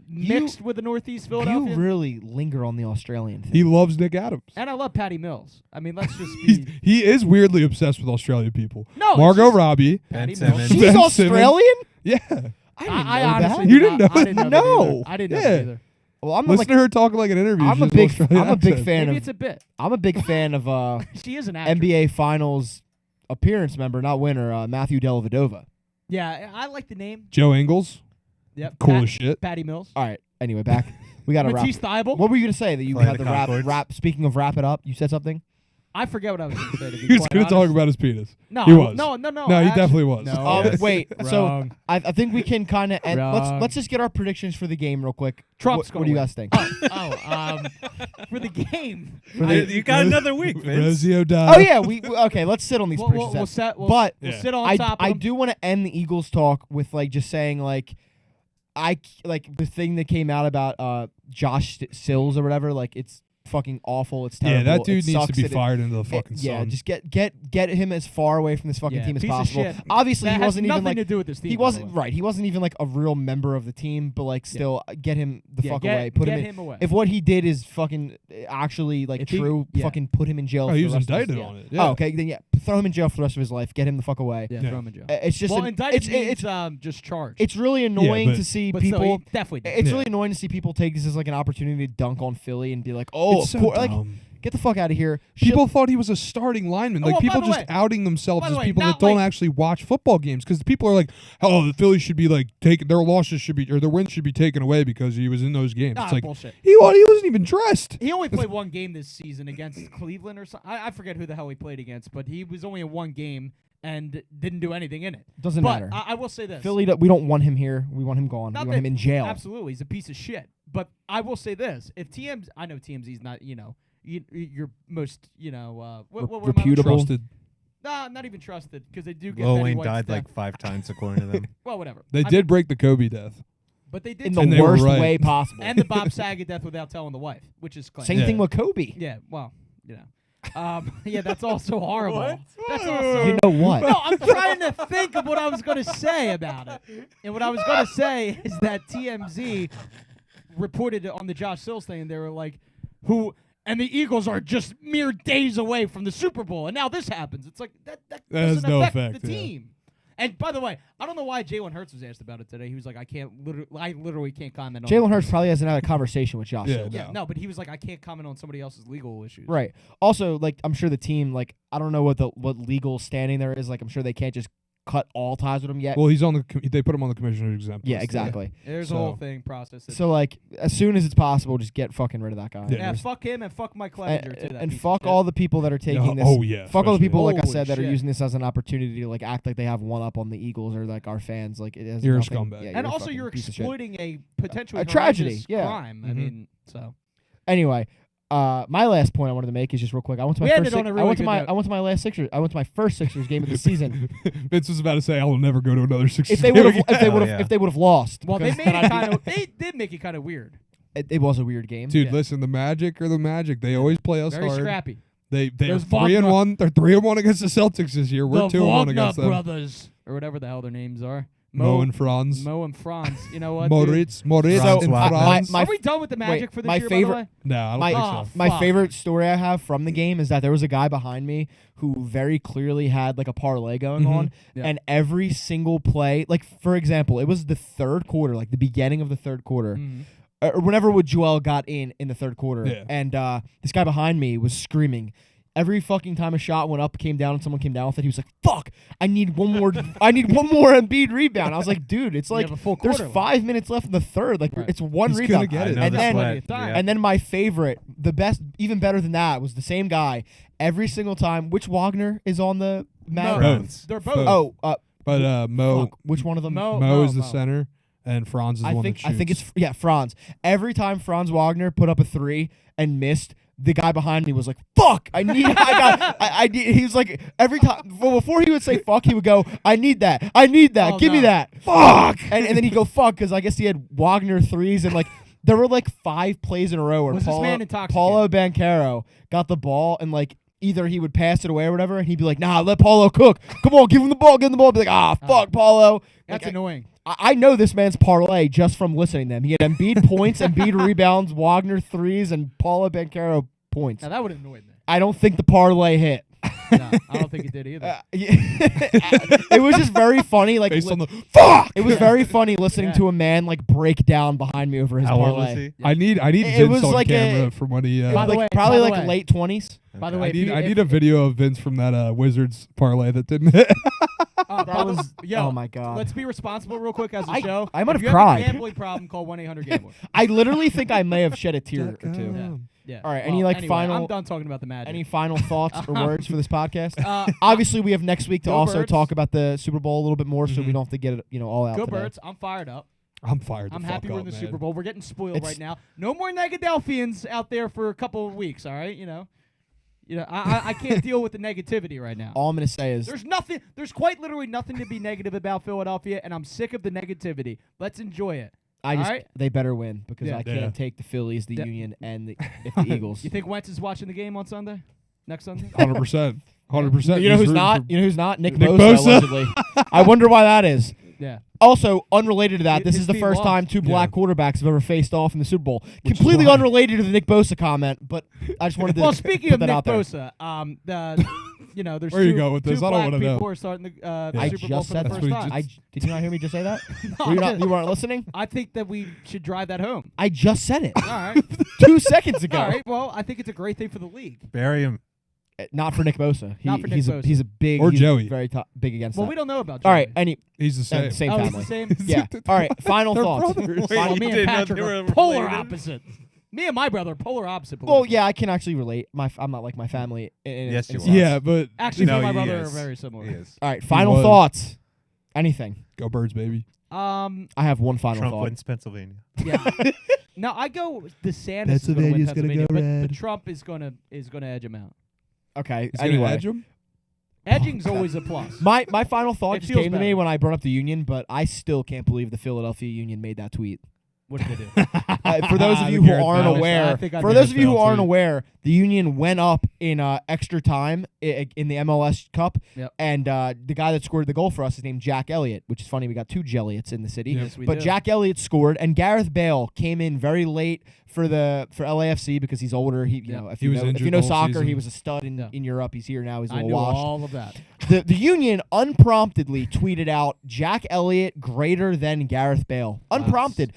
mixed with the Northeast Philadelphia? You really linger on the Australian thing. He loves Nick Adams. And I love Patty Mills. I mean, let's just He's, be. he is weirdly obsessed with Australian people. No, it's Margot just Robbie. Patty Ben Mills. Simmons. She's Ben Simmons. Australian? Yeah. I I didn't know honestly that. You didn't know I didn't know that No. either. I didn't know Yeah. that either. Well, I'm Listen like, to her talk like an interview. I'm She a has big, Australian I'm a big accent. fan Maybe of, it's a bit. I'm a big fan of She is an actress. NBA Finals appearance member, not winner, Matthew Dellavedova. Yeah, I like the name. Joe Ingles. Yep. Cool as shit. Patty Mills. All right. Anyway, back. We got to wrap. Matisse Thybulle. What were you gonna say that you Flight had of the the Conchords. wrap? Speaking of wrap it up, you said something. I forget what I was going to say. To be He was quite going to talk honest. about his penis. No, He was. No. No, he actually- definitely was. No. Yes. Wait. So Wrong. I think we can kind of end. Wrong. Let's just get our predictions for the game real quick. Trump's What do you gonna guys think? For the game. You got another week, Vince. Rosie Oh O'Donnell. yeah, okay. Let's sit on these We'll predictions. set. We'll, But we'll Yeah. sit on I top. of them. do want to end the Eagles talk with like just saying like the thing that came out about Josh Sills or whatever. Like it's fucking awful. It's Yeah, terrible. that dude It needs to sucks be that fired into the fucking yeah, sun. just get him as far away from this fucking Yeah, team as piece of possible. shit. Obviously, That he has wasn't even nothing like to do with this team. he by the wasn't way. right. He wasn't even like a real member of the team, but like still get him the Yeah, fuck get, away. Put get him in. away. If what he did is fucking actually like If he- true, yeah. fucking put him in jail. Oh, for he the was rest of his- indicted yeah. on it. Yeah. Oh, okay, then yeah, throw him in jail for the rest of his life. Get him the fuck away. yeah, Yeah. throw him in jail. It's just Well, indicted it's means just charged. it's really annoying but- to see but still, people. he definitely did. It's Yeah. really annoying to see people take this as like an opportunity to dunk on Philly and be like, oh, It's of so course, like dumb. get the fuck out of here. People thought he was a starting lineman. Oh, Like well, people by the just way- outing themselves by the as way, people not that don't like- actually watch football games because the people are like, oh, the Phillies should be like taken. Their losses should be or their wins should be taken away because he was in those games. Ah, It's like bullshit. he wasn't even dressed. He only played one game this season against Cleveland or something. I forget who the hell he played against, but he was only in one game and didn't do anything in it. Doesn't but matter. I will say this. Philly, we don't want him here. We want him gone. Not We want that- him in jail. Absolutely, he's a piece of shit. But I will say this: if I know TMZ's not, your most, what am I reputable. Trusted. Nah, not even trusted because they do get Lil Betty Wayne White's died death. like 5 times according to them. Well, whatever. They I did mean, break the Kobe death. but they did in too. And the they were worst right. way possible. and the Bob Saget death without telling the wife, which is classic. Same Yeah. thing with Kobe. Yeah, well, yeah, that's also horrible. That's also. You know what? No, I'm trying to think of what I was going to say about it. And what I was going to say is that TMZ reported it on the Josh Sills thing, and they were like, and the Eagles are just mere days away from the Super Bowl, and now this happens. It's like, that has doesn't no affect effect, the yeah. team. And by the way, I don't know why Jalen Hurts was asked about it today. He was like, I literally can't comment on Jalen Hurts probably hasn't had a conversation with Josh. Yeah, Sills. Yeah, no, but he was like, I can't comment on somebody else's legal issues. Right. Also, like I'm sure the team, like I don't know what legal standing there is. Like I'm sure they can't just cut all ties with him yet. Well, he's on the. They put him on the commissioner's exempt. yeah, list. exactly. There's So- a whole thing process. So like as soon as it's possible, just get fucking rid of that guy. Yeah. Yeah, fuck him and fuck Mike Clevenger too. And fuck all the people that are taking Yeah, this. oh yeah. Fuck all the especially. people, like I Holy said, that are shit. using this as an opportunity to like act like they have one up on the Eagles or like our fans. Like it has You're a nothing- scumbag. Yeah, And a also, fucking you're piece of shit. exploiting a potentially A tragedy, horrendous yeah. crime. I Mhm. mean, so Anyway, my last point I wanted to make is just real quick. I went to my We first. ended on a really good note. I went to my last Sixers. I went to my first Sixers game of the season. Vince was about to say, "I will never go to another Sixers If they game would have, again." yeah. if they would have lost. well, they because made then it I'd be- kind of. They did make it kind of weird. It was a weird game. Dude, Yeah. listen, the Magic are the Magic. They always play us Very hard. scrappy. They're Those 3-1. They're 3-1 against the Celtics this year. We're the 2-1 Wagner against them. brothers, or whatever the hell their names are. Mo and Franz. Mo and Franz. You know what? dude? Moritz So, and Wagner. Franz. my Are we done with the Magic for this my year? favorite- By the way? No, I don't my- think Oh, so. My fuck. favorite story I have from the game is that there was a guy behind me who very clearly had like a parlay going Mhm. on, Yeah. and every single play, like for example, it was the third quarter, like the beginning of the third quarter, Mhm. or whenever Joel got in the third quarter, Yeah. and this guy behind me was screaming. Every fucking time a shot went up, came down, and someone came down with it, he was like, "Fuck! I need one more. I need one more Embiid rebound." I was like, "Dude, it's You like have a full there's quarter left. 5 minutes left in the third. Like Right. it's one He's rebound." gonna get it. I know And the then sweat. Yeah. and then my favorite, the best, even better than that, was the same guy every single time. Which Wagner is on the Mavericks? Both. They're both. Both. Oh, But Mo fuck. Which one of them? Mo is the Mo. center, and Franz is the I one think that shoots. it's Franz. Every time Franz Wagner put up a three and missed, the guy behind me was like, "Fuck! I need. I need." He was like, every time. Well, before he would say "fuck," he would go, "I need that. I need that. Oh, Give me no. that. Fuck!" And then he'd go "fuck" because I guess he had Wagner threes and like there were like 5 plays in a row where Was this Paulo, man intoxicated? Paulo Banchero got the ball and like. Either he would pass it away or whatever, and he'd be like, "Nah, let Paulo cook. Come on, give him the ball, give him the ball." I'd be like, "Ah, fuck, Paulo." That's Like, annoying. I know this man's parlay just from listening to them. He had Embiid points, Embiid rebounds, Wagner threes, and Paulo Banchero points. Now that would have annoyed me. I don't think the parlay hit. No, I don't think it did either. It was just very funny. Like based on the fuck. it was very funny listening Yeah. to a man like break down behind me over his How old was parlay. he? I need It Vince was on like camera a- from when he. By the Like way- probably by the like way- late 20s. By the Okay. way, I if need you- I if- need a video of Vince from that Wizards parlay that didn't hit. That was yo, oh my god. Let's be responsible real quick as a I- show. I might If have you cried. Have a gambling problem, call 1-800-GAMBLER. I literally think I may have shed a tear or two. Yeah. Yeah. All right, Well, any, like, anyway, final- I'm done talking about the Magic. Any final thoughts or words for this podcast? Uh, Obviously, we have next week to Go also Birds. talk about the Super Bowl a little bit more, so we Mhm. don't have to get it, all out. Go today. Birds. I'm fired up. I'm fired. I'm the happy fuck we're up, in the man. Super Bowl. We're getting spoiled It's- right now. No more Negadelphians out there for a couple of weeks. All right, I can't deal with the negativity right now. All I'm gonna say is There's quite literally nothing to be negative about Philadelphia, and I'm sick of the negativity. Let's enjoy it. I just Alright. they better win because Yeah. I can't Yeah. take the Phillies, the Yep. Union, and the Eagles. You think Wentz is watching the game on Sunday? Next Sunday? 100%. 100%. You know He's who's rooting not? for- You know who's not? Nick Nick Bosa, Bosa. allegedly. I wonder why that is. Yeah. Also, unrelated to that, this His is the team first lost. time two black quarterbacks have ever faced off in the Super Bowl. Which is Completely why- unrelated to the Nick Bosa comment, but I just wanted to Well, speaking put of that Nick out there. Bosa, there's Where you two, go with this? two I don't black wanna people know. who are starting the I Super Bowl just for said the that. first That's what time. he Did you not hear me just say that? No, You weren't listening? I think that we should drive that home. I just said it All right. 2 seconds ago. All right. Well, I think it's a great thing for the league. Bury him. Not for Nick Bosa. Not for Nick he's Bosa. He's a big Or he's Joey. very big against Well, that. we don't know about All right, Joey. He's the same. same Oh, he's family. the same? Yeah. All right. Final They're thoughts. brothers. Wait, Well, you me and didn't know Patrick they are were polar related? opposite. Me and my brother are polar opposite. believe Well, it or yeah, I can actually relate. I'm not like my family. Yes, in you a are. sense. Yeah, but not. Actually, me No, and my he brother is. are very similar. He is. All right. Final was. thoughts. Anything. go Birds, baby. I have one final Trump thought. wins Pennsylvania. Yeah. No, I go DeSantis is going to win Pennsylvania's gonna Pennsylvania, go but red. Trump is going to edge him out. Okay. He's gonna Anyway, edge him? Edging's always a plus. my final thought It just feels came to me better. when I brought up the Union, but I still can't believe the Philadelphia Union made that tweet. What did they do? For those of The you who Gareth aren't Bale. aware, I think I for did those of you who Bale aren't tweet. aware, the Union went up in extra time in the MLS Cup, Yep. and the guy that scored the goal for us is named Jack Elliott, which is funny. We got two Jelliots in the city, Yep. Yes, we but do. Jack Elliott scored, and Gareth Bale came in very late for LAFC because he's older. He, you Yep. know, if He you was know, if injured you know the whole soccer, season. he was a stud in Yeah. Europe. He's here now. He's a I little knew washed. all of that. The Union unpromptedly tweeted out Jack Elliott greater than Gareth Bale. Unprompted.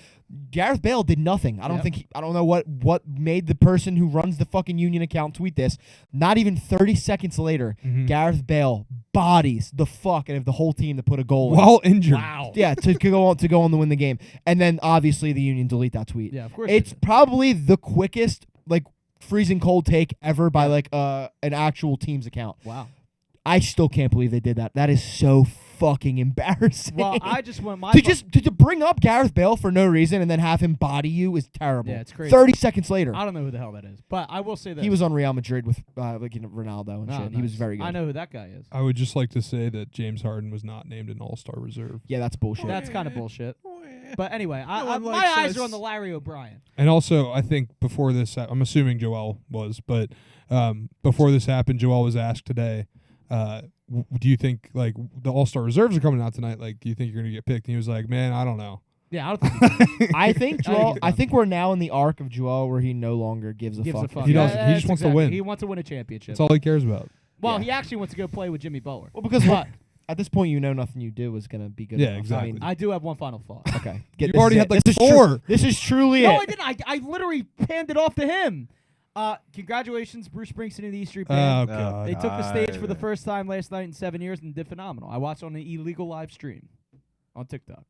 Gareth Bale did nothing. I don't Yep. think I don't know what made the person who runs the fucking Union account tweet this. Not even 30 seconds later, Mhm. Gareth Bale bodies the fuck out of the whole team to put a goal in. While injured. Wow. Yeah, to go on to win the game. And then obviously the Union delete that tweet. Yeah, of course. It's they did. probably the quickest like freezing cold take ever by like an actual team's account. Wow. I still can't believe they did that. That is so fucking embarrassing. Well, I just want my to bring up Gareth Bale for no reason and then have him body you is terrible. Yeah, it's crazy. 30 seconds later, I don't know who the hell that is, but I will say that he was on Real Madrid with Ronaldo and shit. He was very good. I know who that guy is. I would just like to say that James Harden was not named an All-Star reserve. Yeah, that's bullshit. That's kind of bullshit. But anyway, No one my likes eyes us. are on the Larry O'Brien. And also, I think before this, I'm assuming Joel was, but before this happened, Joel was asked today, do you think, like, the All-Star reserves are coming out tonight? Like, do you think you're going to get picked? And he was like, man, I don't know. Yeah, I don't think I think I think Joel. it's I done. think we're now in the arc of Joel where he no longer gives a gives fuck. a fuck. He doesn't. Yeah, He just that's wants to exactly- win. He wants to win a championship. That's all he cares about. Well, Yeah. he actually wants to go play with Jimmy Butler. Well, because But at this point, you know nothing you do is gonna be good. Yeah, enough. exactly. I mean, I do have one final thought. okay. You this already is had it. like This is four. This is truly No, it. I didn't. I literally panned it off to him. Congratulations, Bruce Springsteen and the E Street Band. Oh, God. They took the stage for the God. first time last night in 7 years and did phenomenal. I watched on an illegal live stream on TikTok,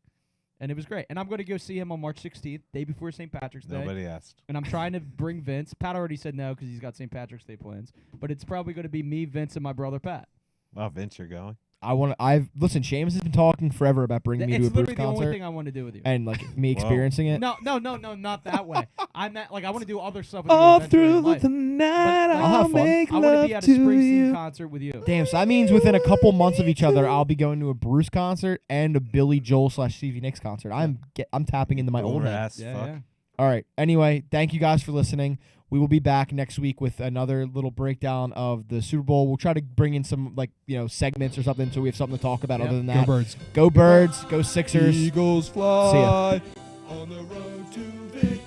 and it was great. And I'm going to go see him on March 16th, day before St. Patrick's Day. Nobody asked. And I'm trying to bring Vince. Pat already said no because he's got St. Patrick's Day plans. But it's probably going to be me, Vince, and my brother Pat. Oh, Vince, you're going. Listen. Seamus has been talking forever about bringing me to It's a Bruce literally the only concert thing I want to do with you. and like me Whoa. experiencing it. No, not that way. I meant like I want to do other stuff with you. All eventually in through life. the But, night, like, I'll have fun. make I want to love be at a to Springsteen you. concert with you. Damn, so that means within a couple months of each other, I'll be going to a Bruce concert and a Billy Joel / Stevie Nicks concert. I'm tapping into my old Boomer head. ass Yeah, fuck. yeah. All right. Anyway, thank you guys for listening. We will be back next week with another little breakdown of the Super Bowl. We'll try to bring in some segments or something so we have something to talk about Yep. other than Go that. Birds. Go Birds, go Sixers. Eagles fly See ya. on the road to victory.